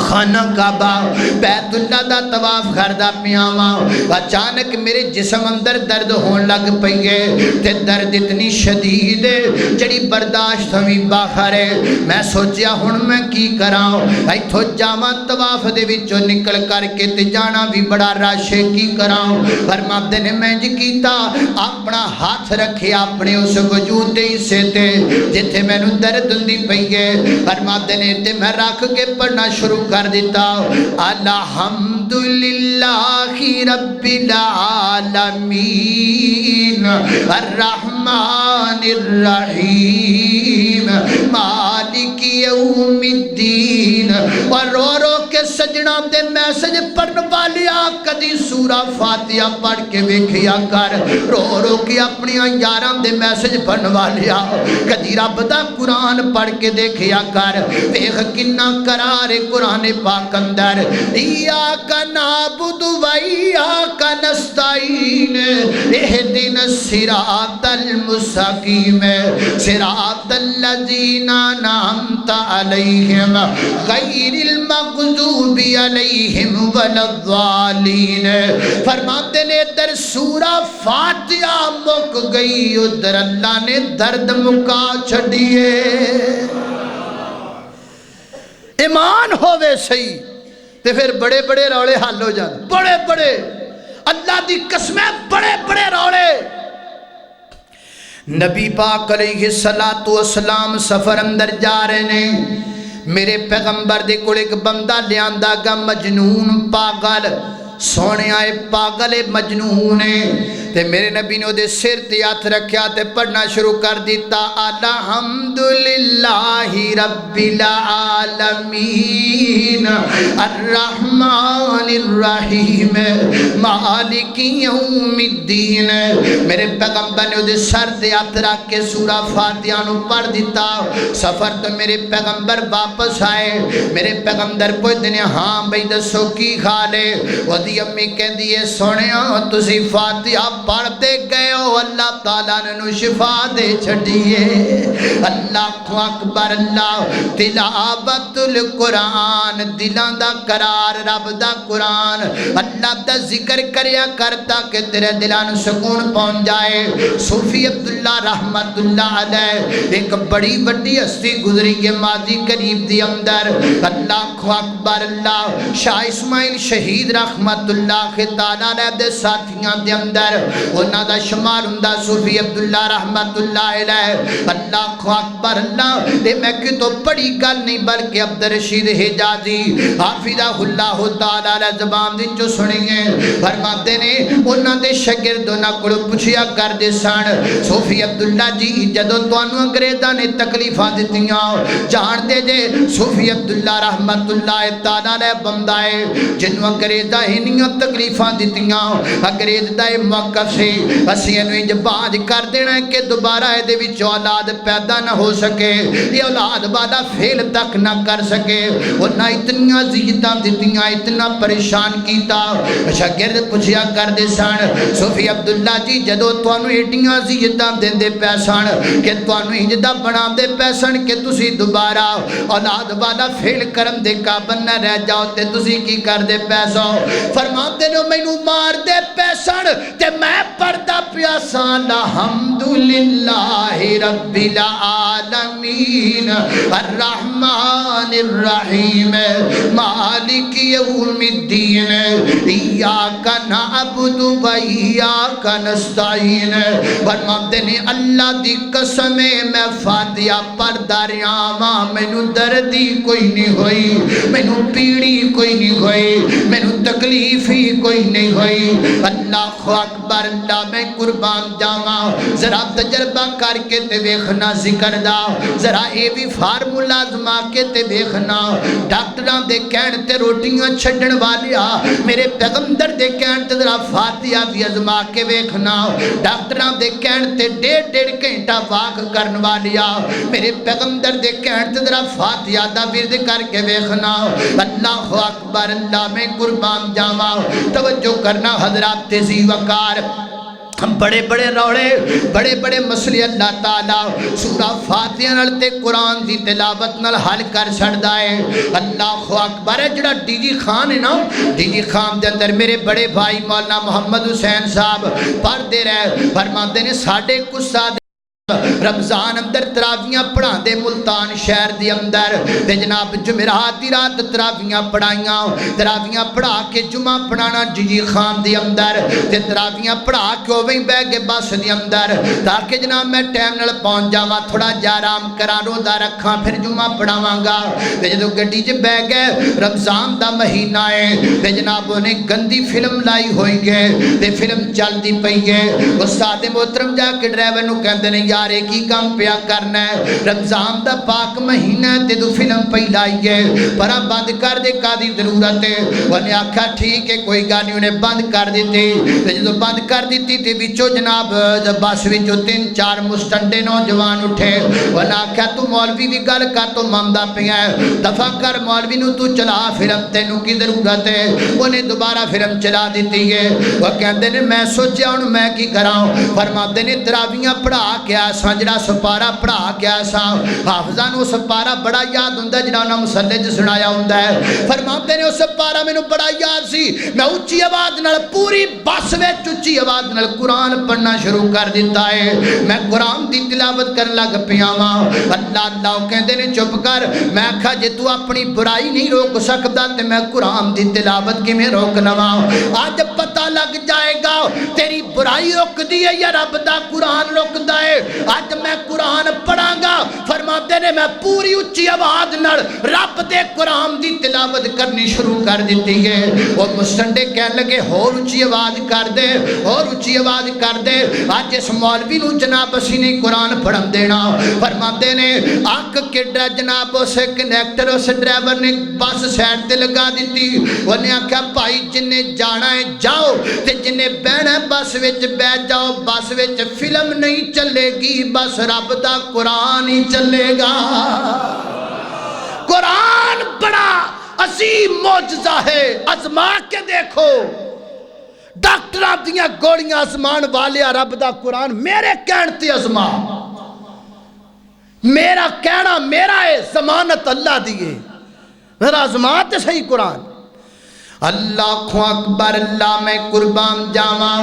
خانہ کعبہ بیت اللہ دا طواف کردا پیا واں. اچانک میرے جسم اندر درد ہون لگ پئی ہے تے درد اتنی شدید ہے جڑی برداشت ہوئی باہر ہے. میں سوچیا ہن میں کی کراں، ایتھوں جاواں طواف دے وچوں نکل کر کے تے جانا بھی بڑا رش ہے، کی کراں؟ فرماندے نے میں جی کیتا اپنا ہاتھ رکھے اپنے اس وجود دے حصے تے جتھے مینوں درد ہوندی پئی ہے. فرماندے نے تے میں رکھ کے پڑھنا شروع کر دیتا الحمدللہ رب العالمین الرحمن الرحیم مالک یوم الدین. اور رو رو کے سجنہ دے میسج پڑھن والیا کدی سورہ فاتحہ پڑھ کے ویکھیا کر. رو رو کے اپنی یاراں دے میسج پڑھن والیا کدی رب دا قرآن پڑھ کے دیکھیا کر. ویکھ کنا قرار قرآن پاک اندر ایاک نعبد و ایاک نستعین اہدنا الصراط المستقیم صراط الذین انعمت علیہم غیر المغضوب علیہم ولا الضالین. فرماتے نے ادھر سورہ فاتحہ مک گئی، ادھر اللہ نے درد مکا چھڑیے. ایمان ہووے صحیح تے پھر بڑے بڑے رولے حل ہو جاتے، بڑے بڑے اللہ دی قسمیں بڑے بڑے رولے. نبی پاک علیہ السلام سفر اندر جا رہے نے، میرے پیغمبر دے کول ایک بندہ لیاندا گا مجنون پاگل، سونے آئے پاگل مجنون تے میرے نبی نے دے سر تے ہاتھ رکھیا تے پڑھنا شروع کر دیتا الحمدللہ رب العالمین الرحمن الرحیم مالک یوم الدین. میرے پیغمبر نے دے سر تے ہاتھ رکھ کے سورہ فاتحہ نو پڑھ دیتا. سفر تو میرے پیغمبر واپس آئے، میرے پیغمبر پوچھتے ہیں ہاں بھئی دسو کی حال ہے؟ وہ دی امی کہندی ہے سونیا تسی فاتحہ پڑھ دے گئے ہو، اللہ تعالیٰ نے نو شفا دے چھڑیے. اللہ اکبر اللہ. تلاوت القرآن دلان دا قرار رب دا قرآن اللہ دا ذکر کریا کرتا کہ تیرے دلان سکون پہنچ جائے۔ صوفی عبداللہ رحمت اللہ علیہ ایک بڑی بڑی ہستی گزری کے ماضی قریب دی اندر، اللہ اکبر اللہ، شاہ اسماعیل شہید رحمت اللہ تعالیٰ علیہ دے ساتھیاں دے اندر انہاں دا شمار ہوندا صوفی عبداللہ رحمت اللہ علیہ، اللہ اکبر اللہ۔ دے میں کہ تو پڑی گل نہیں بلکہ عبدالرشید حجازی حافظہ اللہ تعالیٰ علیہ زبان دی جو سنیں فرماتے نے انہاں دے شاگرد انہاں کو پوچھیا کر دے سن، صوفی عبداللہ جی جدوں تانوں انگریزاں نے تکلیفاں دتیاں جان دے جے صوفی عبداللہ رحمت اللہ تعالیٰ علیہ بندہ ہے جنوں انگریزاں انیاں تکلیفاں دتیاں، انگریز دا موقف سے اسی انہوں انجباج کر دینا ہے کہ دوبارہ دے وچ اولاد پیدا نہ ہو سکے، یہ اولاد والا فیل تک نہ کر سکے، انہاں اتنیاں زیدتاں دتیاں، اتنا پریشان کیتا۔ شاگرد پوچھیا کر دے سن صوفی عبداللہ جی جدو تانوں ایڈیاں زیدتاں دیندے پے سن کہ تانوں انجدا بنا دے پے سن کہ تسی دوبارہ اولاد والا فیل کرن دے قابل نہ رہ جاؤ تے تسی کی کر دے پے سو؟ فرماتے نے مینوں مار دے پے سن تے میں پردہ پیاسا الحمدللہ رب العالمین الرحمن الرحیم مالک یوم الدین ایاک نعبد و ایاک نستعین۔ فرماتے نے اللہ دی قسم میں فاتحہ پڑھدا رہا واں مینوں دردی کوئی نہیں ہوئی، مینوں پیڑی کوئی نہیں ہوئی، مینوں تکلیف ہی کوئی نہیں ہوئی۔ اللہ اکبر اللہ، میں قربان جاواں ذرا تجربہ کر کے تے ویکھنا ذکر دا، ذرا اے بھی فارمولا آزما کے تے ویکھنا، ڈاکٹراں دے کہن تے روٹیاں چھڈن والیا میرے پیغمبر دے کہن تے ذرا فاتحہ بھی آزما کے ویکھنا، ڈاکٹراں دے کہن تے ڈیڑھ گھنٹہ واک کرن والیا میرے پیغمبر دے کہن تے ذرا فاتحہ دا ورد کر کے ویکھنا۔ اللہ اکبر اللہ، میں قربان جاواں توجہ کرنا حضرات تیزی وقار، بڑے بڑے روڑے بڑے بڑے مسئلے اللہ تعالیٰ سورہ فاتحہ نال تے قرآن دی تلاوت نال حل کر چھڑدا ہے۔ اللہ اکبر ہے جڑا ڈی جی خان ہے نا، ڈی جی خان دے اندر میرے بڑے بھائی مولانا محمد حسین صاحب پڑھتے رہے، فرماتے نے ساڑھے کچھ ساتھ رمضان اندر تراویاں پڑھا دے ملتان شہر دے اندر تے جناب جمعرات دی رات تراویاں پڑھائیاں، تراویاں پڑھا کے جمعہ پڑھانا جی خان دے اندر تے تراویاں پڑھا کے اوہیں بہ کے بس دے اندر تاکہ جناب میں ٹائم نال پہنچ جاواں، تھوڑا جا آرام کراں روزہ رکھاں پھر جمعہ پڑھاواں گا۔ تے جدوں گڈی وچ بہ گئے رمضان دا مہینہ ہے تے جناب نے گندی فلم لائی ہوئی ہے تے فلم چلدی پئی ہے، استاد محترم جا کے ڈرائیور نوں کہندے نے یار کی کام پیا کرنا ہے، رمضان دا پاک مہینہ تے تو فلم پہ لائیے پرا بند کر دے کا دی ضرورت ہے۔ انہیں آکھا ٹھیک ہے کوئی گا نہیں، انہیں بند کر دیتے، جدو بند کر دیتی تے بچو جناب بس وچو 3-4 مستنڈے نوجوان اٹھے، انہیں آکھا تو مولوی بھی گل کر تو ماندہ پہ ہے دفع کر مولوی نو تو چلا فلم تینوں کی ضرورت ہے۔ انہیں دوبارہ فلم چلا دیتی ہے، وہ کہندے نے میں سوچیا ہوں میں کی کراؤں، فرماتے نے تراویاں پڑھا کیا سانجڑا سپارہ پڑھا کیا سا حافظاں نو سپارہ بڑا یاد ہوندا جڑا انہاں مسلے چ سنایا ہوندا ہے۔ فرماتے نے اس سپارہ مینوں بڑا یاد سی، میں اونچی آواز نال پوری بس وچ اونچی آواز نال قرآن پڑھنا شروع کر دیتا ہے، میں قرآن دی تلاوت کرن لگ پیا واں۔ اللہ اللہ کہندے نے چپ کر، میں آکھا جے تو اپنی برائی نہیں روک سکدا تے میں قرآن دی تلاوت کیویں روک لواں؟ اج پتہ لگ جائے گا تیری برائی رکدی ہے یا رب دا قرآن رکدا ہے۔ آج میں قرآن پڑھاں گا، فرماتے نے میں پوری اچھی آواز نال رب دے قرآن دی تلاوت کرنی شروع کر دیتی ہے۔ اور مستنڈے کہن لگے اور اچھی آواز کر دے، اور اچھی آواز کر دے، آج اس مولوی نو جناب اسی نے قرآن پڑھن دینا۔ فرماتے نے آنکھ کے جناب اسے کنیکٹر اس ڈرائیور نے بس سائڈ تے لگا دیتی، انہیں آکھا بھائی جنہیں جانا ہے جاؤ تے جنہیں بہنا ہے بس وچ بیٹھ جاؤ، بس وچ فلم نہیں چلے گی بس رب دا قرآن ہی چلے گا۔ قرآن بڑا عظیم معجزہ ہے، آزما کے دیکھو، ڈاکٹر دیاں گولیاں آزمان والے رب دا قرآن میرے کہن تے آزما، میرا کہنا میرا ہے، ضمانت اللہ دیئے، میرا آزما تے صحیح قرآن۔ اللہ اکبر اللہ میں قربان جاواں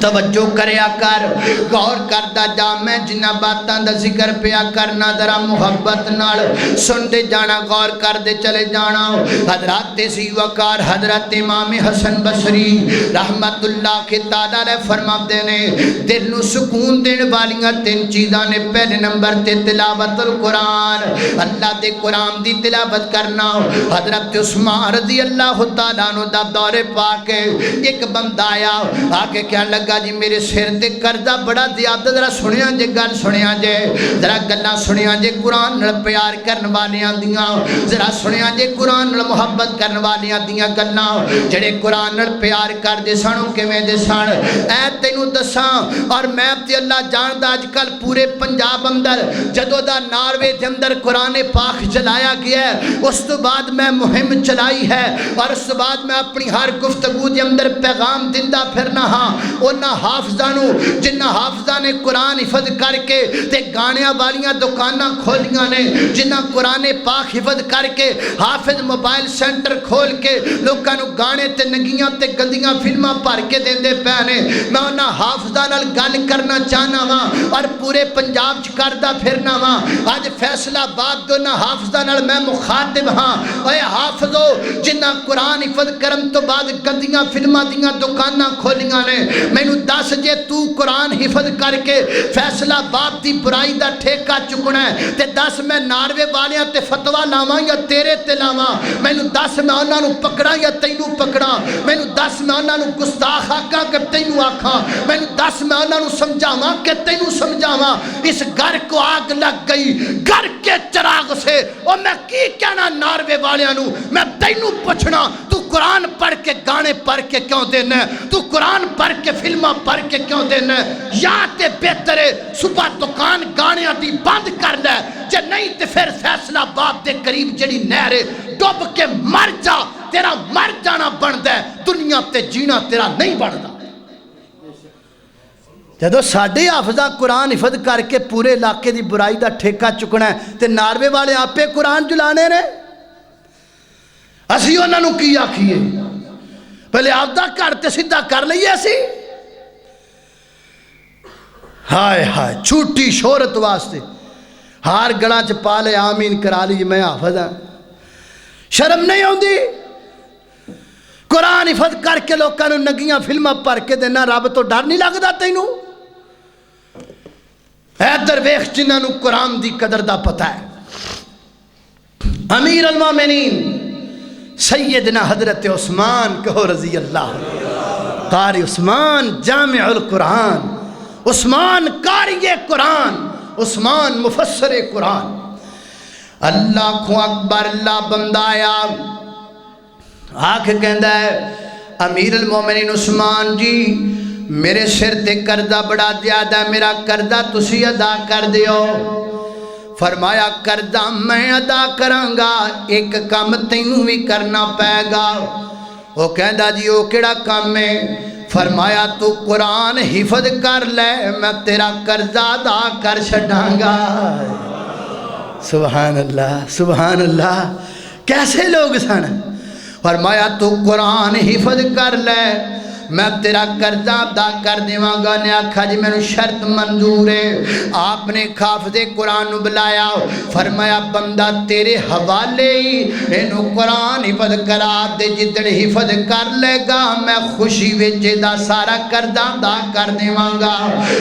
توجہ کریا کر غور کردا جا میں جنہ باتاں دا ذکر پیا کرنا ذرا محبت نال سن دے جانا غور کر دے چلے جانا حضرات سی وقار حضرت امام حسن بصری رحمت اللہ کے تعالی علیہ فرماتے نے دل نو سکون دین والیاں تین چیزاں نے پہلے نمبر تے تلاوت القرآن اللہ دے قرآن دی تلاوت کرنا حضرت عثمان رضی اللہ تعالیٰ عنہ دا دور پا کے ایک بندہ آیا آکے کیا لگا جی میرے سر تے قرضہ بڑا زیادہ ذرا سنیا جے گل سنیا جے ذرا گلاں سنیا جے قرآن نال پیار کرن والیاں دیاں ذرا سنیا جے قرآن نال محبت کرن والیاں دیاں گلاں جڑے قرآن نال پیار کر دے سانو کیویں دے سن اے تینوں دساں اور میں تے اللہ جاندا اج کل پورے پنجاب اندر جدوں دا ناروے دے اندر قرآن پاک چلایا گیا ہے اس تو بعد میں مہم چلائی ہے اور اس تو بعد میں اپنی ہر گفتگو دے اندر پیغام دیندا پھرنا ہاں انہاں حافظانو جنہ حافظاں نے قرآن حفظ کر کے تے گانیاں والیاں دکاناں کھولیاں نے جنہ قرآن پاک حفظ کر کے حافظ موبائل سینٹر کھول کے لوکاں نو گانے تے نگیاں تے گندیاں فلماں بھر کے دیندے پے نے میں انہاں حافظاں نال گل کرنا چاہنا وا اور پورے پنجاب چ کردا پھرنا وا اج فیصلہ آباد دے انہاں حافظاں نال میں مخاطب ہاں اے حافظو جنہ قرآن حفظ کرن تو بعد گندیاں فلماں دیاں دکاناں کھولیاں نے مینوں دس جے تو قرآن حفظ کر کے فیصلہ آباد دی برائی دا ٹھیکہ چکنا ہے تے دس میں ناروے والیاں تے فتویٰ لاواں یا تیرے تے لاواں مینوں دس میں انہاں نو پکڑاں یا تینوں پکڑاں مینوں دس میں انہاں نو گستاخ آکھاں کہ تینوں آکھاں مینوں دس میں انہاں نو سمجھاواں کہ تینوں سمجھاواں اس گھر کو آگ لگ گئی گھر کے چراغ سے اور میں کی کہنا ناروے والیاں نو میں تینوں پوچھنا تو قرآن پڑھ کے گانے پڑھ کے کیوں دینا ہے تو قرآن پڑھ کے فلمہ پڑھ کے کیوں دینا ہے یا تے بہتر ہے صبح دکان گانے دی بند کر لے جے نہیں تے پھر فیصلہ آباد دے قریب جڑی نہر ڈوب کے مر جا تیرا مر جانا بندا ہے دنیا تے جینا تیرا نہیں بندا جدو ساڈے حافظاں قرآن حفظ کر کے پورے علاقے دی برائی دا ٹھیکہ چکنا ہے تے ناروے والے آپے قرآن جلانے نے اسی انہاں نو کی آکھیے پہلے آپ دا کرتے سیدھا کر لئیے اسی ہائے ہائے چھوٹی شہرت واسطے ہار گڑا چ پا لے آمین کرا لی میں حافظ ہاں شرم نہیں ہوندی قرآن حفظ کر کے لوکاں نو نگیاں فلماں پڑھ کے دینا رب تو ڈر نہیں لگدا تینوں اے درویش جنہاں نو قرآن دی قدر دا پتہ ہے امیر المومنین سیدنا حضرت عثمان کہو رضی اللہ قاری عثمان جامع القرآن عثمان قاری قرآن عثمان مفسر قرآن اللہ اکبر اللہ بندہ آیا آکھ کہندہ ہے امیر المومنین عثمان جی میرے سر تے قرضہ بڑا زیادہ ہے میرا قرضہ تسی ادا کر دیو فرمایا قرضہ میں ادا کرانگا ایک کام تینوں بھی کرنا پائے گا وہ کہندہ جی وہ کیڑا کام ہے فرمایا تو قرآن حفظ کر لے میں تیرا قرضہ ادا کر چھڈاں سبحان اللہ کیسے لوگ سن فرمایا تو قرآن حفظ کر لے میں تیرا قرضہ ادا کر دیواں گا نے آکھا جی میں شرط منظور ہے آپ نے حافظ قرآن بلایا فرمایا بندہ تیرے حوالے ہی انہوں قرآن حفظ کرا دے جتنے حفظ کر لے گا میں خوشی وچے دا سارا قرضہ ادا کر دیواں گا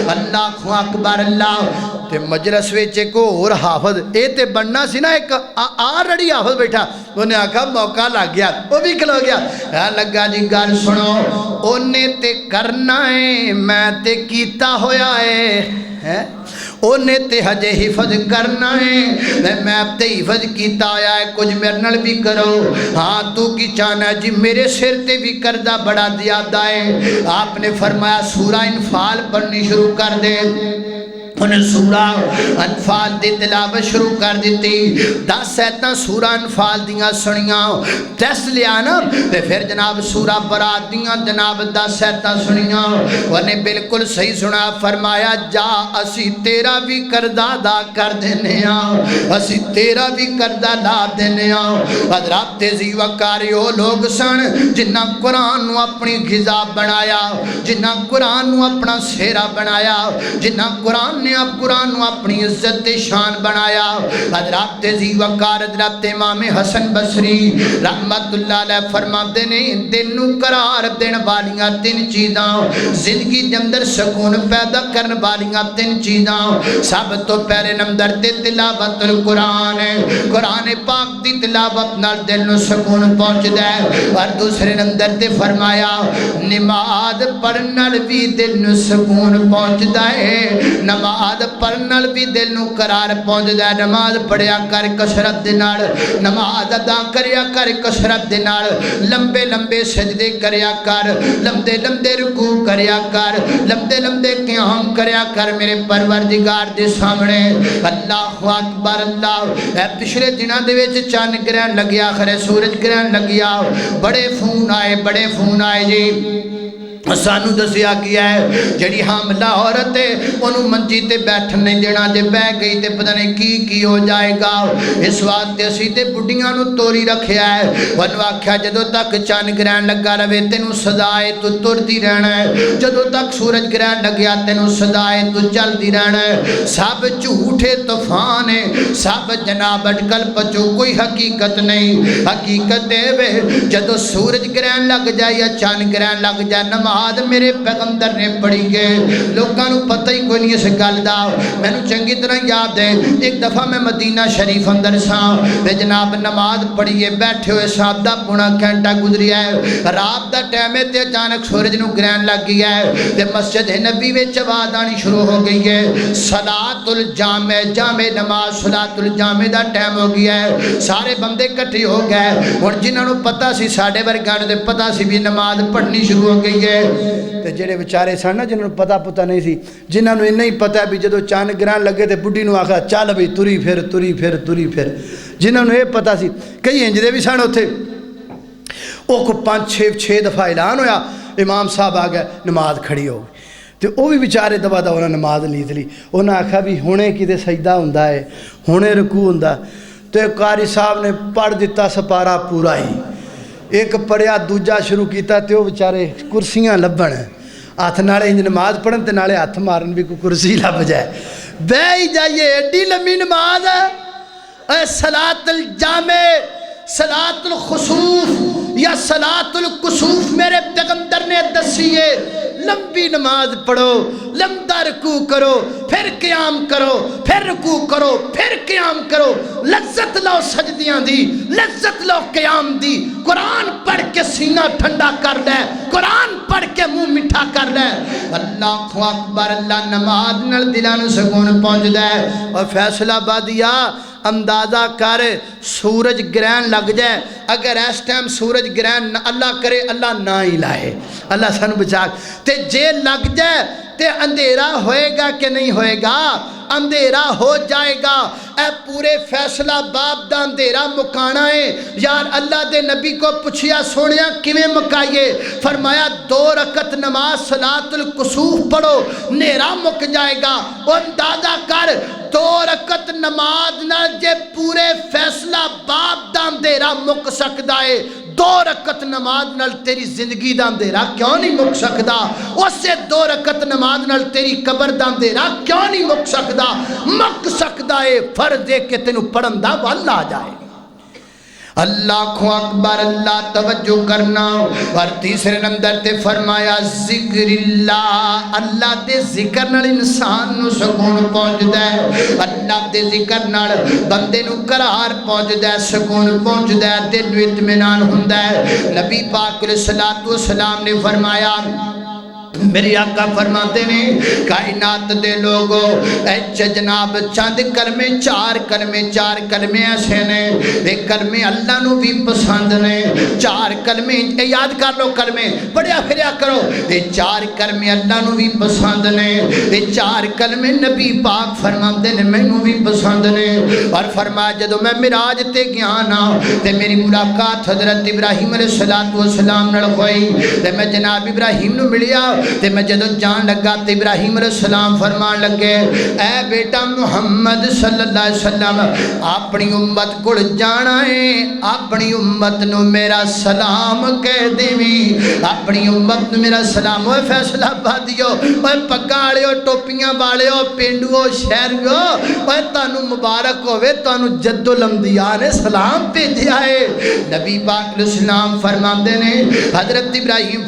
اللہ اکبر اللہ تے مجلس وچے کو اور حافظ اے تے بننا سی نا ایک رڑی حافظ بیٹھا انہیں آکھا موقع لگ گیا وہ بھی کھلو گیا لگا جی گل سنو اونے تے کرنا ہے میں تے کیتا ہویا ہے اونے تے حجے حفظ کرنا ہے میں تے حفظ کیتا ہویا ہے کچھ میرے نال بھی کرو ہاں تو کی چاہنا جی میرے سر تے بھی قرضہ بڑا زیادہ ہے آپ نے فرمایا سورہ انفال پڑھنی شروع کر دے انہیں سورہ انفال دی تلاوت شروع کر دیتی 10 ایتاں سورہ انفال دیاں سنیاں ٹیسٹ لیا نا تے پھر جناب سورہ برات دیاں جناب 10 ایتاں سنیاں انہیں بالکل صحیح سنا فرمایا جا اسی تیرا بھی قرضہ ادا کر دینے اسی تیرا بھی قرضہ لا دینے حضرات تیزی وقاری وہ لوگ سن جنہ قرآن نو اپنی غذا بنایا جنہ قرآن نو اپنا سیرا بنایا جنہ قرآن نے اب قرآن نو اپنی عزت شان بنایا حضرات تیزی وقار حضرت امام حسن بصری رحمت اللہ علیہ فرماتے نے دل نو قرار دین والیاں 3 چیزاں زندگی دے اندر سکون پیدا کرن والیاں 3 چیزاں سب تو پہلے نمبر تے تلاوت القرآن قرآن پاک دی تلاوت نال دل نو سکون پہنچدا ہے اور دوسرے نمبر تے فرمایا نماز پڑھن نال بھی دل نو سکون پہنچدا ہے نماز پڑھن نال بھی دل نو قرار پہنچدا ہے نماز پڑھیا کر کثرت دے نال نماز ادا کریا کر کثرت دے نال لمبے لمبے سجدے کریا کر لمبے لمبے رکوع کریا کر لمبے لمبے قیام کریا کر میرے پروردگار دے سامنے اللہ اکبر اللہ اے پچھلے دنوں دے وچ چند گرہن لگیا خرے سورج گرہن لگیا بڑے فون آئے جی سانو دسیا کیا ہے جڑی حاملہ عورت ہے انہوں منجی تے بیٹھن نہیں دینا جے بہ گئی تے پتہ نہیں کی ہو جائے گا اس واسطے اسی تے بڈھیاں نو توری رکھیا ہے انہوں آکھیا جدو تک چاند گرہن لگا رہے تینوں سزائے تو ترتی رہنا ہے جدو تک سورج گرہن لگیا تینوں سزائے تو چلتی رہنا ہے سب جھوٹے طوفان ہے سب جناب اٹکل پچو کوئی حقیقت نہیں حقیقت ہے جدو سورج گرہن لگ جائے یا چاند گرہن لگ جائے نماز میرے پیغمبر نے پڑھی گئے لوگاں نو پتہ ہی کوئی نہیں اس گل دا میں نو چنگی طرح یاد ہے ایک دفعہ میں مدینہ شریف اندر ساں تے جناب نماز پڑھیے بیٹھے ہوئے صاحب دا پونا گھنٹہ گزریا ہے رات دا ٹائم ہے تے اچانک سورج نو گرہن لگ گیا ہے تے مسجد نبی وچ آواز آنی شروع ہو گئی ہے صلاۃ الجامع جامع نماز صلاۃ الجامع دا ٹائم ہو گیا ہے سارے بندے اکٹھے ہو گئے ہن جنہاں نو پتہ سی ساڈے ورگاں نو تے پتہ سی بھی نماز پڑھنی شروع ہو گئی ہے تے جڑے بیچارے سن نا جنہوں پتہ نہیں سی جنہوں نے نہیں پتہ بھی جدو چاند گرہن لگے تے بڈھی نو آکھا چل بھئی تری پھر جنہوں نے یہ پتہ سی کئی انج دے بھی سن اوتھے او کو 5-6 دفعہ اعلان ہویا امام صاحب آ گئے نماز کھڑی ہو گئی تے او بھی بیچارے دبا دا انہاں نماز لیت لی انہاں آکھا بھی ہونے کیتے سجدہ ہوندا ہے ہونے رکوع ہوندا تے قاری صاحب نے پڑھ دیتا سپارہ پورا ہی ایک پڑھیا دوجا شروع کیتا تے وہ بیچارے کرسیاں لبن ہاتھ نالے انج نماز پڑھن تے نالے ہاتھ مارن بھی کوئی کرسی لب جائے بہ ہی جائیے ایڈی لمبی نماز اے صلاۃ الجامع صلاۃ الخسوف یا صلاۃ الکسوف میرے پیغمبر نے دسیے لمبی نماز پڑھو لمبا رکوع کرو پھر قیام کرو پھر رکوع کرو پھر قیام کرو لذت لو سجدیاں دی لذت لو قیام دی قرآن پڑھ کے سینہ ٹھنڈا کر لے قرآن پڑھ کے منہ میٹھا کر لے اللہ اکبر اللہ نماز نال دلاں نوں سکون پہنچدا ہے اور فیصلہ بادیا اندازہ کر سورج گرہن لگ جائے اگر اس ٹائم سورج گرہن اللہ کرے اللہ نہ ہی لائے اللہ سانو بچا تے جے لگ جائے تے اندھیرا ہوئے گا کہ نہیں ہوئے گا اندھیرا ہو جائے گا اے پورے فیصلہ باب دا اندھیرا مکانا ہے یار اللہ دے نبی کو پوچھیا سونیا کیویں مکائیے فرمایا 2 رکعت نماز صلاۃ الکسوف پڑھو نیرا مک جائے گا اور اندازہ کر 2 رکعت نماز نہ جے پورے فیصلہ باب دا اندھیرا مک سکدا ہے 2 رکعت نماز نال تیری زندگی دا اندھیرا کیوں نہیں مک سکدا اسے 2 رکعت نماز نال تیری قبر دا اندھیرا کیوں نہیں مک سکدا ہے فرض ہے کہ تینوں پڑھن دا وال آ جائے اللہ اکبر اللہ توجہ کرنا اور تیسرے نمبر تے فرمایا ذکر اللہ اللہ دے ذکر نال انسان نو سکون پہنچدا ہے اللہ دے ذکر نال بندے نو قرار پہنچدا ہے سکون پہنچدا ہے دل نو اطمینان ہوندا ہے نبی پاک علیہ الصلوۃ والسلام نے فرمایا میری آقا فرماتے ہیں کائنات دے لوگو جناب چند کلمے 4 کلمے ایسے نے ایک کلمے اللہ نو بھی پسند نے 4 کلمے یاد کر لو کلمے پڑھیا پھریا کرو یہ چار کلمے اللہ نو بھی پسند نے یہ چار کلمے نبی پاک فرماندے نے مینوں بھی پسند نے اور فرمایا جدو میں معراج تے گیا نا تے میری ملاقات حضرت ابراہیم علیہ السلام نال ہوئی تے میں جناب ابراہیم نو ملیا تے میں جدو جان لگا تے ابراہیم علیہ السلام فرمان لگے اے بیٹا محمد صلی اللہ علیہ وسلم اپنی امت کو جانا ہے اپنی امت نو میرا سلام کہہ دیویں اپنی امت نو میرا سلام ہوئے فیصلہ بادیو اوے پگاڑیو ٹوپیاں بالیو پینڈو شہریو اوے تانو مبارک ہوئے تانو جد الانبیاء نے سلام بھیجے آئے نبی پاک علیہ السلام فرماندے نے حضرت ابراہیم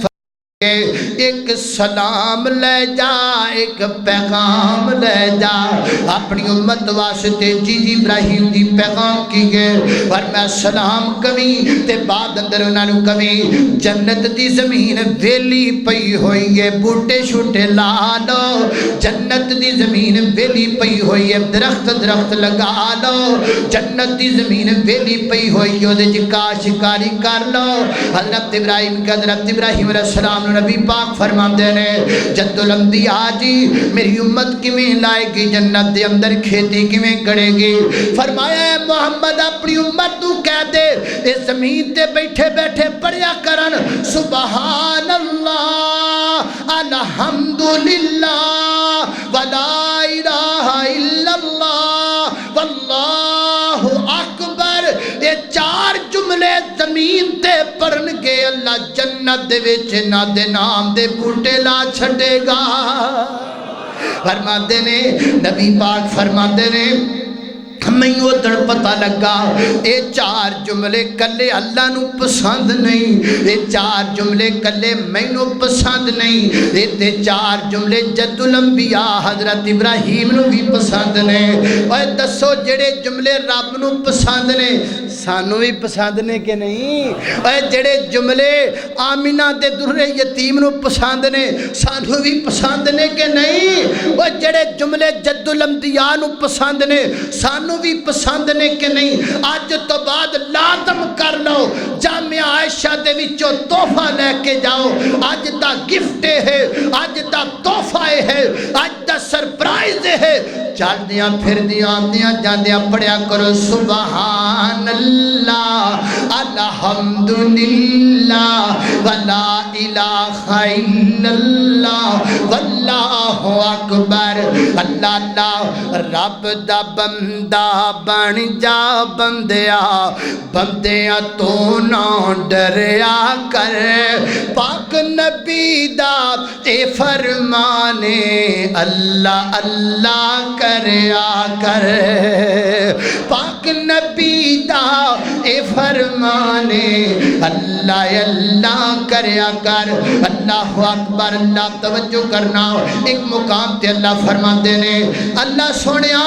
ایک سلام لے جا ایک پیغام لے جا اپنی امت واسطے جی ابراہیم دی پیغام کی گئے اور میں سلام کمی تے بعد اندر انہوں نے کمی جنت دی زمین ویلی پئی ہوئی ہے بوٹے شوٹے لا لو جنت دی زمین ویلی پئی ہوئی ہے درخت لگا لو جنت دی زمین ویلی پئی ہوئی ہے دے جکا شکاری کر لو حضرت ابراہیم کے حضرت ابراہیم علیہ السلام نبی پاک فرماندے نے جد الانبیاء جی میری امت کیویں لائے گی جنت دے اندر کھیتی کیویں کرے گی فرمایا اے محمد اپنی امت تو کہہ دے اس زمین تے بیٹھے بیٹھے پڑھیا کرن سبحان اللہ الحمدللہ ولا الہ الا اللہ واللہ اکبر یہ چار جملے زمین تے پڑھن کے اللہ جنت دے وچ نہ دے نام دے بوٹے لا چھڑے گا فرماتے نے نبی پاک فرماتے نے میں ادھر پتہ لگا یہ چار جملے کلے اللہ نو پسند نہیں یہ چار جملے کلے میں نو پسند نہیں یہ چار جملے جد الانبیاء حضرت ابراہیم نو بھی پسند نے اور دسو جڑے جملے رب نو پسند نے سانو بھی پسند نے کہ نہیں اور جڑے جملے آمینہ دے در یتیم نو پسند نے سانو بھی پسند نے کہ نہیں اور جڑے جملے جد الانبیاء نو پسند نے سانو بھی پسند نے کہ نہیں آج تو بعد لازم کر لو جامعہ عائشہ دے وچوں تحفہ لے کے جاؤ آج دا گفٹ ہے آج دا تحفہ ہے آج دا سرپرائز ہے چل دیاں پھر دیاں آندیاں جاندیاں پڑھیا کرو سبحان اللہ الحمدللہ ولا الہ الا اللہ واللہ اکبر اللہ اللہ رب دا بندہ بن جا بندیا بندیاں تو نہ ڈریا کر پاک نبی دا اے فرمانے اللہ اللہ کریا کر پاک نبی دا اے فرمانے اللہ اللہ کریا کر اللہ اکبر اللہ توجہ کرنا ایک مقام تے اللہ فرماندے نے اللہ سونیا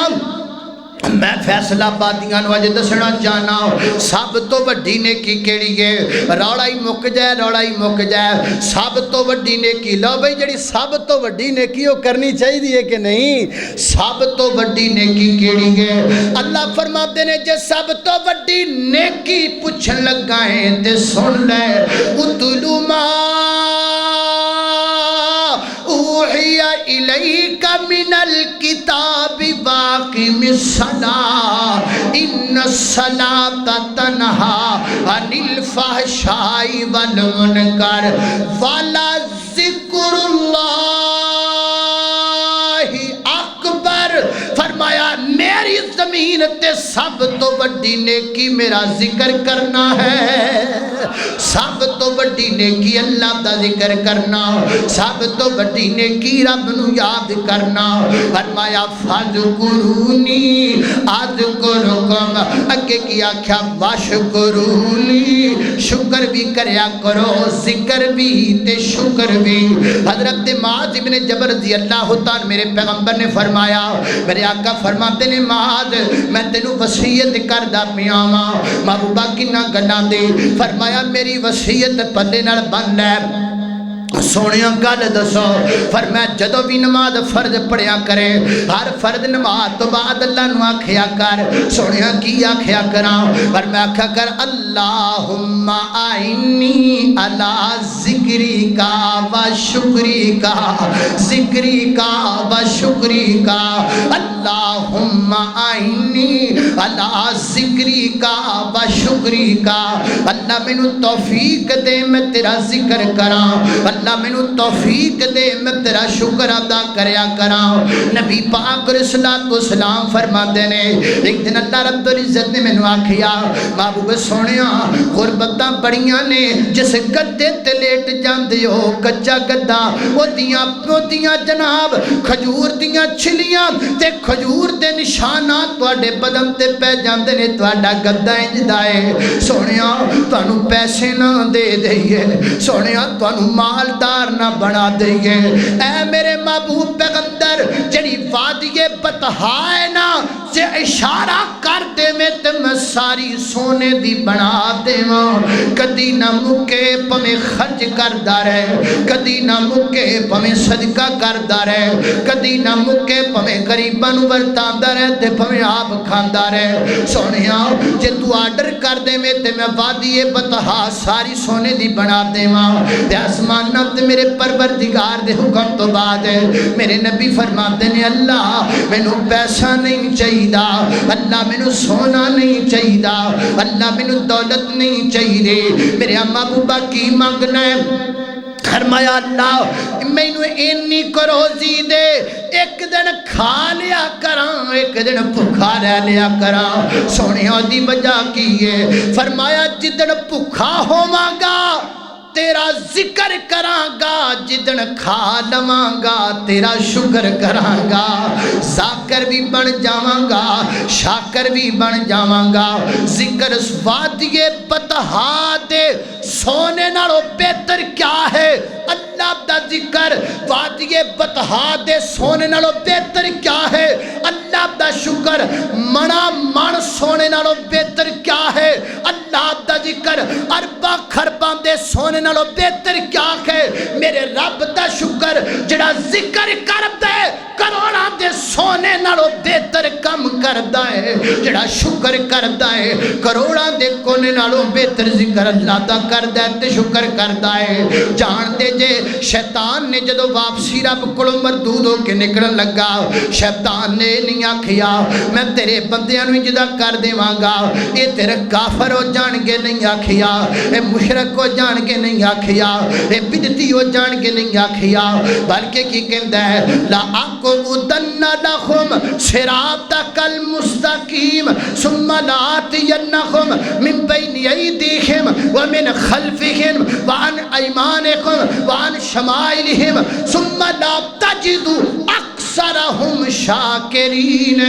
میں فیصلہ بادیاں نو اج دسنا چاہنا سب تو وڈی نیکی کیڑی ہے روڑا ہی مک جائے سب تو وڈی نیکی لو بھائی جڑی سب تو وڈی نیکی وہ کرنی چاہیے کہ نہیں سب تو وڈی نیکی کیڑی ہے اللہ فرماتے نے جے سب تو وڈی نیکی پوچھن لگا ہے تے سن لے اتلو ما اوحی الیک من الکتاب واقم الصلاۃ ان الصلاۃ تنہی عن الفحشاء والمنکر ولذکر اللہ اکبر فرمایا میری زمین تے سب تو وڈی نیکی میرا ذکر کرنا ہے سب تو وڈی نیکی اللہ دا ذکر کرنا سب تو وڈی نیکی رب نو یاد کرنا فرمایا فذکرونی اذکرکم اگے کی آکھیا واشکرونی شکر بھی کریا کرو ذکر بھی تے شکر بھی حضرت معاذ بن جبل رضی اللہ تعالی میرے پیغمبر نے فرمایا میرے آقا فرماتے نے معاذ میں تینوں وصیت کردہ پیاں محبوبہ کنا گلاں دے فرمایا میری وصیت پلے نال بن لے سونے گل دسو فرمایا جدو بھی نماز فرض پڑھیا کرے ہر فرض نماز تو بعد اللہ نو آکھیا کر سونے کی آکھیا کراں فرمایا آکھیا کر اللہم آئینی علی ذکری کا و شکری کا ذکری کا و شکری کا اللہم آئینی علی ذکری کا و شکری کا اللہ مینوں توفیق دے میں تیرا ذکر کراں اللہ مینوں توفیق دے میں تیرا شکر ادا کریا کراں نبی پاک علیہ الصلوۃ والسلام فرماتے نے ایک دن اللہ رب العزت نے مینوں آکھیا محبوب سونیا غربتاں بڑیاں نے جس گدے تے لیٹ جاندے ہو کچا گدا اودیاں جناب کھجور دیاں چھلیاں تے کھجور دے نشانات تواڈے بدن تے پہ جاندے نے تواڈا گدا انج دا ہے سونیا تانوں پیسے نہ دے دئیے سونیا تانوں مال دار نہ بنا دئیے اے میرے محبوب پیغمبر جڑی وادی بطحا ہے نا سے اشارہ کر دے میں تے میں ساری سونے دی بنا دے کدی نہ مکے پمیں خرچ کردہ رہے کدی نہ مکے پمیں صدقہ کردہ رہے کدی نہ مکے پمیں غریباں نوں ورتاندہ رہے تے پمیں آپ کھاندہ رہے سونیاں جے تو آرڈر کر دے میں تے میں وادی بطحا ساری سونے دی بنا دے تے آسمان نبت میرے پروردگار دے حکم تو بعد ہے میرے نبی فرماتے نے اللہ میں نو پیسہ نہیں چاہیدہ اللہ میں نو سونا نہیں چاہیدہ اللہ میں نو دولت نہیں چاہیدے میرے اماں بوبا کی مانگنا ہے فرمایا اللہ میں نو اینی کروزی دے ایک دن کھا لیا کراں ایک دن بھکھا رہ لیا کراں سونیوں دی وجہ کی ہے فرمایا جدن بھکھا ہوواں گا تیرا ذکر کراں گا جدن کھا لواں گا تیرا شکر کراں گا ذاکر بھی بن جاواں گا شاکر بھی بن جاواں گا ذکر وادی بطحا دے سونے نالوں بہتر کیا ہے اللہ دا ذکر وادی بطحا دے سونے نالوں بہتر کیا ہے اللہ دا شکر منا من سونے نالوں بہتر کیا ہے اللہ دا ذکر اربا خرباں دے سونے نالوں بہتر کیا ہے میرے رب دا شکر جڑا ذکر کر دے کروڑاں دے سونے نالوں بہتر کم کردا ہے جڑا شکر کردا ہے کروڑاں دے کونے نالوں بہتر ذکر اللہ دا کردا ہے تے شکر کردا ہے جان دے جے شیطان نے جدو واپسی رب کولوں مردود ہو کے نکلن لگا شیطان نے نہیں آکھیا میں تیرے بندیاں نوں جدا کر دیواں گا اے تیرے کافر ہو جان کے نہیں آکھیا اے مشرک ہو جان کے نہیں آکھیا اے بدعتی ہو جان کے نہیں آکھیا بلکہ کی کہندا ہے لا اقعدن لهم صراطک المستقیم ثم لآتینہم من بین ایدیہم ومن خلفہم وعن ایمانہم وعن شمائلہم ثم لا تجدو اکثرہم شاکرین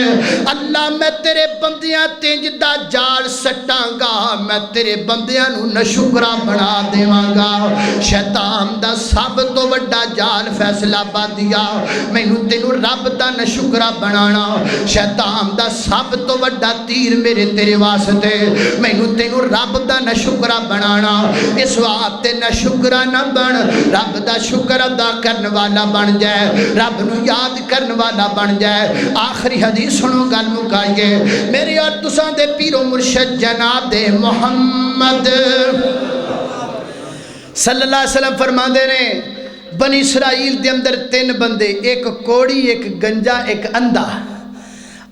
اللہ میں تیرے بندیاں تینجدہ جال سٹاں گا میں تیرے بندیاں نو نشکرہ بنا دیواں گا شیطان دا سب تو وڈا جال فیصلہ با دیا میں نو تینو رب دا نشکرہ بنانا شیطان دا سب تو وڈا تیر میرے تیرے واسطے میں نو تینو رب دا نشکرہ بنانا اس واسطے نشکرہ نہ بن رب دا شکر ادا کرن والا بن جائے رب نو یاد کرن والا بن جائے آخری حدیث سنو گل مکائیے میری اور تساں دے پیر و مرشد جناب دے محمد صلی اللہ علیہ وسلم فرما دے نے بنی اسرائیل دے اندر 3 بندے ایک کوڑی ایک گنجا ایک اندھا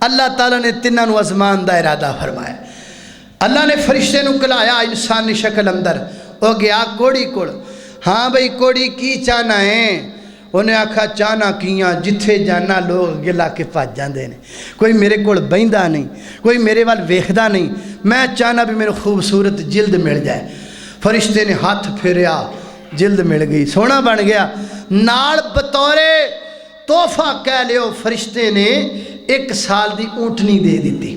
اللہ تعالیٰ نے تیناں نو ازمان دا ارادہ فرمایا اللہ نے فرشتے نو کلایا انسانی شکل اندر وہ گیا کوڑی کوڑ ہاں بھئی کوڑی کی چانا ہے انہیں آکھا چانا کیاں جتھے جانا لوگ گلا کے پاس جاندے نے کوئی میرے کوڑ بہندہ نہیں کوئی میرے وال ویکھدا نہیں میں چانا بھی میرے خوبصورت جلد مل جائے فرشتے نے ہاتھ پھیریا جلد مل گئی سونا بن گیا نال بطورے تحفہ کہہ لیو فرشتے نے 1 سال دی اونٹنی دے دیتی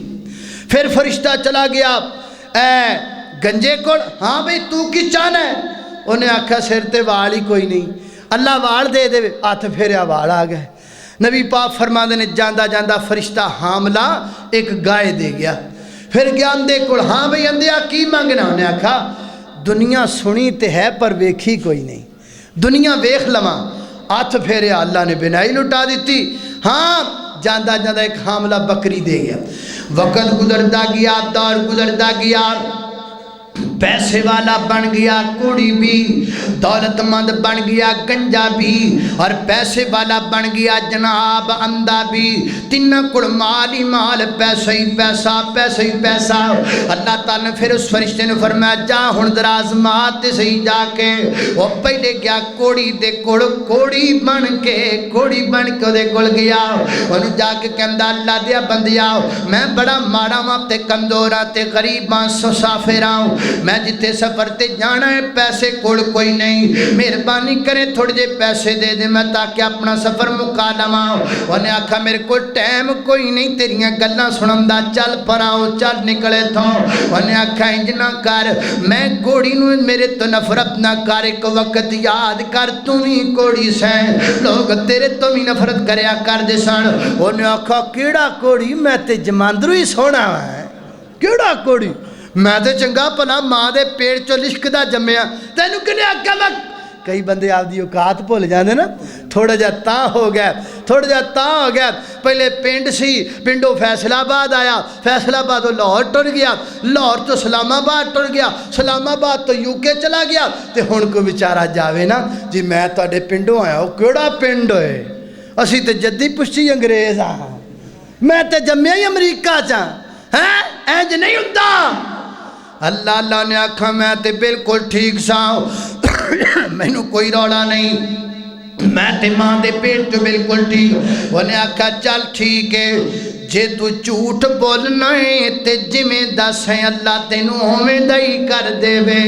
پھر فرشتہ چلا گیا اے گنجے کوڑ ہاں بھئی تو کی چانا ہے انہیں آکھا سر تے وال ہی کوئی نہیں اللہ وال دے دے ہاتھ پھیریا وال آ گئے نبی پاک فرما دے نے جاندہ جاندہ فرشتہ حاملہ ایک گائے دے گیا پھر گیا اندھے کوڑ ہاں بھئی اندھیا کی مانگنا انہیں آکھا دنیا سنی تے ہے پر ویکھی کوئی نہیں دنیا ویخ لواں ہاتھ پھیریا اللہ نے بینائی لٹا دیتی ہاں جاندہ جاندہ ایک حاملہ بکری دے گیا وقت گزرتا گیا دور گزرتا گیا پیسے والا بن گیا کوڑی بھی دولت مند بن گیا گنجا بھی اور پیسے والا بن گیا جناب اندھا بھی تین کڑ مال ہی مال پیسہ ہی پیسہ پیسہ ہی پیسہ اللہ تعالیٰ نے پھر اس فرشتے نے فرمایا جا ہن دراز مات صحیح جا کے وہ پہلے گیا کوڑی دے کوڑی بن کے دے کول گیا انہوں جا کے کہندہ اللہ دیا بندیا میں بڑا ماڑا ماں تے کمزورا تے غریباں مسافراں میں جتے سفر تے جانا ہے پیسے کوئی نہیں مہربانی کرے تھوڑے جے پیسے دے دے میں تاکہ اپنا سفر مکا لواں انہیں آکھا میرے کو ٹائم کوئی نہیں تیریاں گلاں سنندا چل پراؤ چل نکلے تھا انہیں آکھا انجنا کر میں کوڑی نو میرے تو نفرت نہ کر ایک وقت یاد کر تم ہی کوڑی سیں لوگ تیرے تو بھی نفرت کریا کر دے سن انہیں آکھا کیڑا کوڑی میں تے جماندرو ہی سونا ہے کیڑا کوڑی میں تے چنگا پلا ماں دے پیڑ چو لشک دا جمعیا تینو کنے آگا میں کئی بندے آپ دی اوقات بھول جاندے نا تھوڑا جا تاں ہو گیا پہلے پنڈ سی پنڈو فیصل آباد آیا فیصل آباد لاہور ٹر گیا لاہور تو اسلام آباد ٹر گیا اسلام آباد تو یو کے چلا گیا تے ہن کو بیچارہ جاوے نا جی میں تواڈے پنڈوں آیا ہوں کیڑا پنڈ ہوئے اسی تے جدی پشتی انگریز ہاں میں تے جمعیا ہی امریکہ چاں ہیں اینج نہیں ہوتا اللہ نے آکھا میں تے بالکل ٹھیک سا میں نو کوئی روڑا نہیں میں تے ماں دے پیٹ جو بالکل ٹھیک انہیں آکھا چل ٹھیک ہے جے تو جھوٹ بولنا ہے تے جمیں دس ہیں اللہ تینوں ہومیں دائی کر دے وے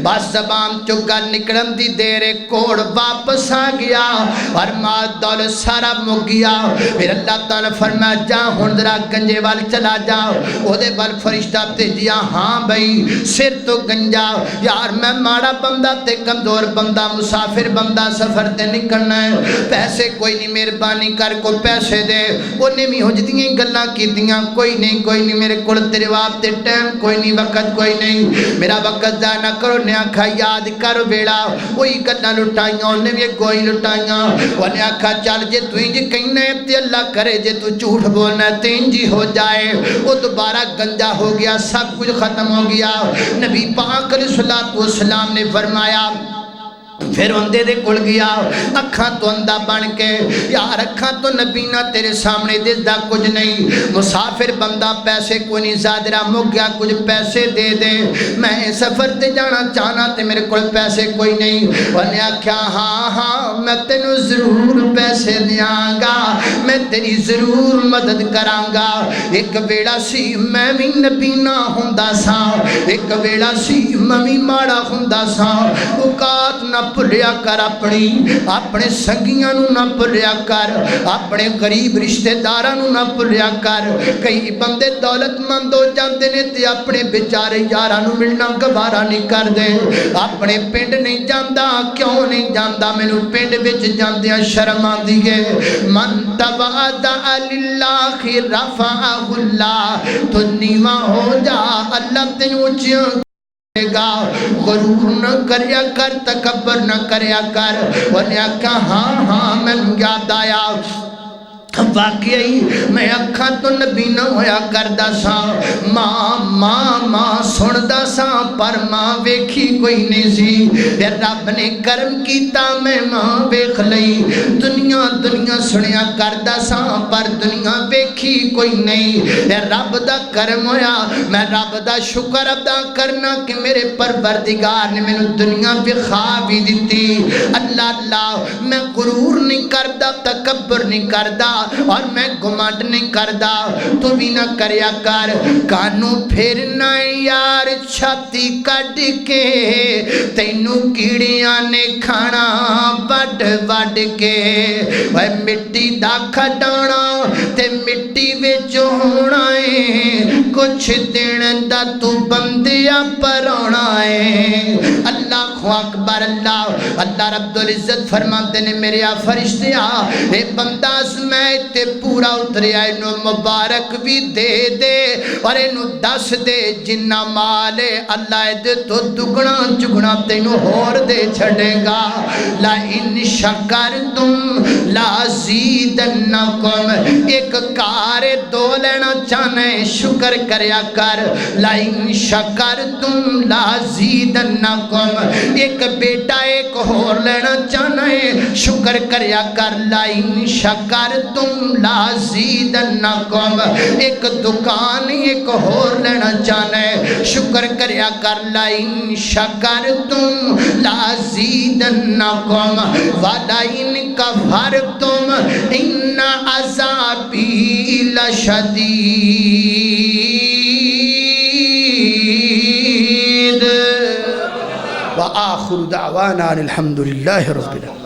بس زبان چکا نکڑم دی دیرے کوڑ واپس آ گیا اور مال دولت سارا مک گیا پھر اللہ تعالیٰ فرمایا جا ہندرہ گنجے وال چلا جا او دے بل فرشتہ بھیجیا ہاں بھئی سر تو گنجا یار میں ماڑا بندہ تے کمزور بندہ مسافر بندہ سفر تے نکلنا ہے پیسے کوئی نہیں مہربانی کر کو پیسے دے انہیں بھی ہو جدیاں گلاں کی دیاں کوئی نہیں میرے کول تیرے واب تے ٹائم کوئی نہیں وقت کوئی نہیں میرا وقت ضائع نہ کرو نے آکھا یاد کر ویڑا وہی گلاں لٹائیاں انہیں بھی کوئی لٹائیاں انہیں آکھا چل جے تو انج کہنا ہے تے اللہ کرے جے تو جھوٹ بولنا ہے تے انج ہو جائے وہ دوبارہ گنجا ہو گیا سب کچھ ختم ہو گیا نبی پاک علیہ السلام نے فرمایا پھر اندے دے کل گیا اکھاں تو اندھا بن کے یار اکھاں تو نبینا تیرے سامنے دے دا کچھ نہیں مسافر بندہ پیسے کوئی نہیں زادرہ مک گیا کچھ پیسے دے دے میں سفر تے جانا چاہنا تے میرے کل پیسے کوئی نہیں انہیں آکھیا ہاں میں تینوں ضرور پیسے دیاں گا میں تیری ضرور مدد کرانگا ایک ویڑا سی میں بھی نبینا ہوندہ سا ایک ویڑا سی میں بھی ماڑا ہوندہ سا اوقات نہ پلیا کر اپنے سنگیاں نو نہ پلیا کر اپنے غریب رشتہ داراں نو نہ پلیا کر کئی بندے دولت مند ہو جاندے نے تے اپنے بیچارے یاراں نو ملنا گوارا نہیں کر دے اپنے پنڈ نہیں جاندا کیوں نہیں جاندا مینوں پنڈ وچ جاندیاں شرم آندی ہے من تواضع للہ رفعہ اللہ تو نیواں ہو جا اللہ تینوں اونچیاں گا غرور نہ کریا کر تکبر نہ کریا کر انہیں کہا ہاں میں یاد آیا واقعی میں اکھاں تو نبی نہ ہویا کردہ سا ماں سندا سا پر ماں ویکھی کوئی نہیں سی پھر رب نے کرم کیتا میں ماں ویکھ لئی دنیا سنیا کردہ سا پر دنیا ویکھی کوئی نہیں پھر رب دا کرم ہویا میں رب دا شکر ادا کرنا کہ میرے پروردگار نے میں دنیا وکھا بھی دیتی اللہ میں غرور نہیں کردہ تکبر نہیں کردہ اور میں گھمانڈ نہیں کردہ تو بھی نہ کریا کر کانوں پھرنا یار چھاتی کٹ کے تینوں کیڑیاں نے کھانا وڈ کے وہ مٹی دا کھڈانا تے مٹی وچ ہونا ہے کچھ دن دا تو بندیا پر ہونا ہے اللہ اللہ اکبر اللہ اللہ رب العزت فرماتے نے میرے فرشتیاں اے بندہ میں تے پورا اتریا انو مبارک بھی دے دے اور انو دس دے جنہ مالے اللہ دے تو دگنا چگنا تینو ہور دے چھڑے گا لَإِن شَكَرْتُمْ لَأَزِيدَنَّكُمْ ایک کار دو لینا چاہنے شکر کریا کر لَإِن شَكَرْتُمْ لَأَزِيدَنَّكُمْ ایک بیٹا ایک اور لینا چاہنے شکر کریا کر لَإِن شَكَرْتُمْ لَأَزِيدَنَّكُمْ ایک دکان ایک اور لینا چاہنے شکر کریا کر لَإِن شَكَرْتُمْ لَأَزِيدَنَّكُمْ وَلَئِن كَفَرْتُمْ إِنَّ عَذَابِي لَشَدِيدٌ وآخر دعوانا الحمد لله رب العالمين.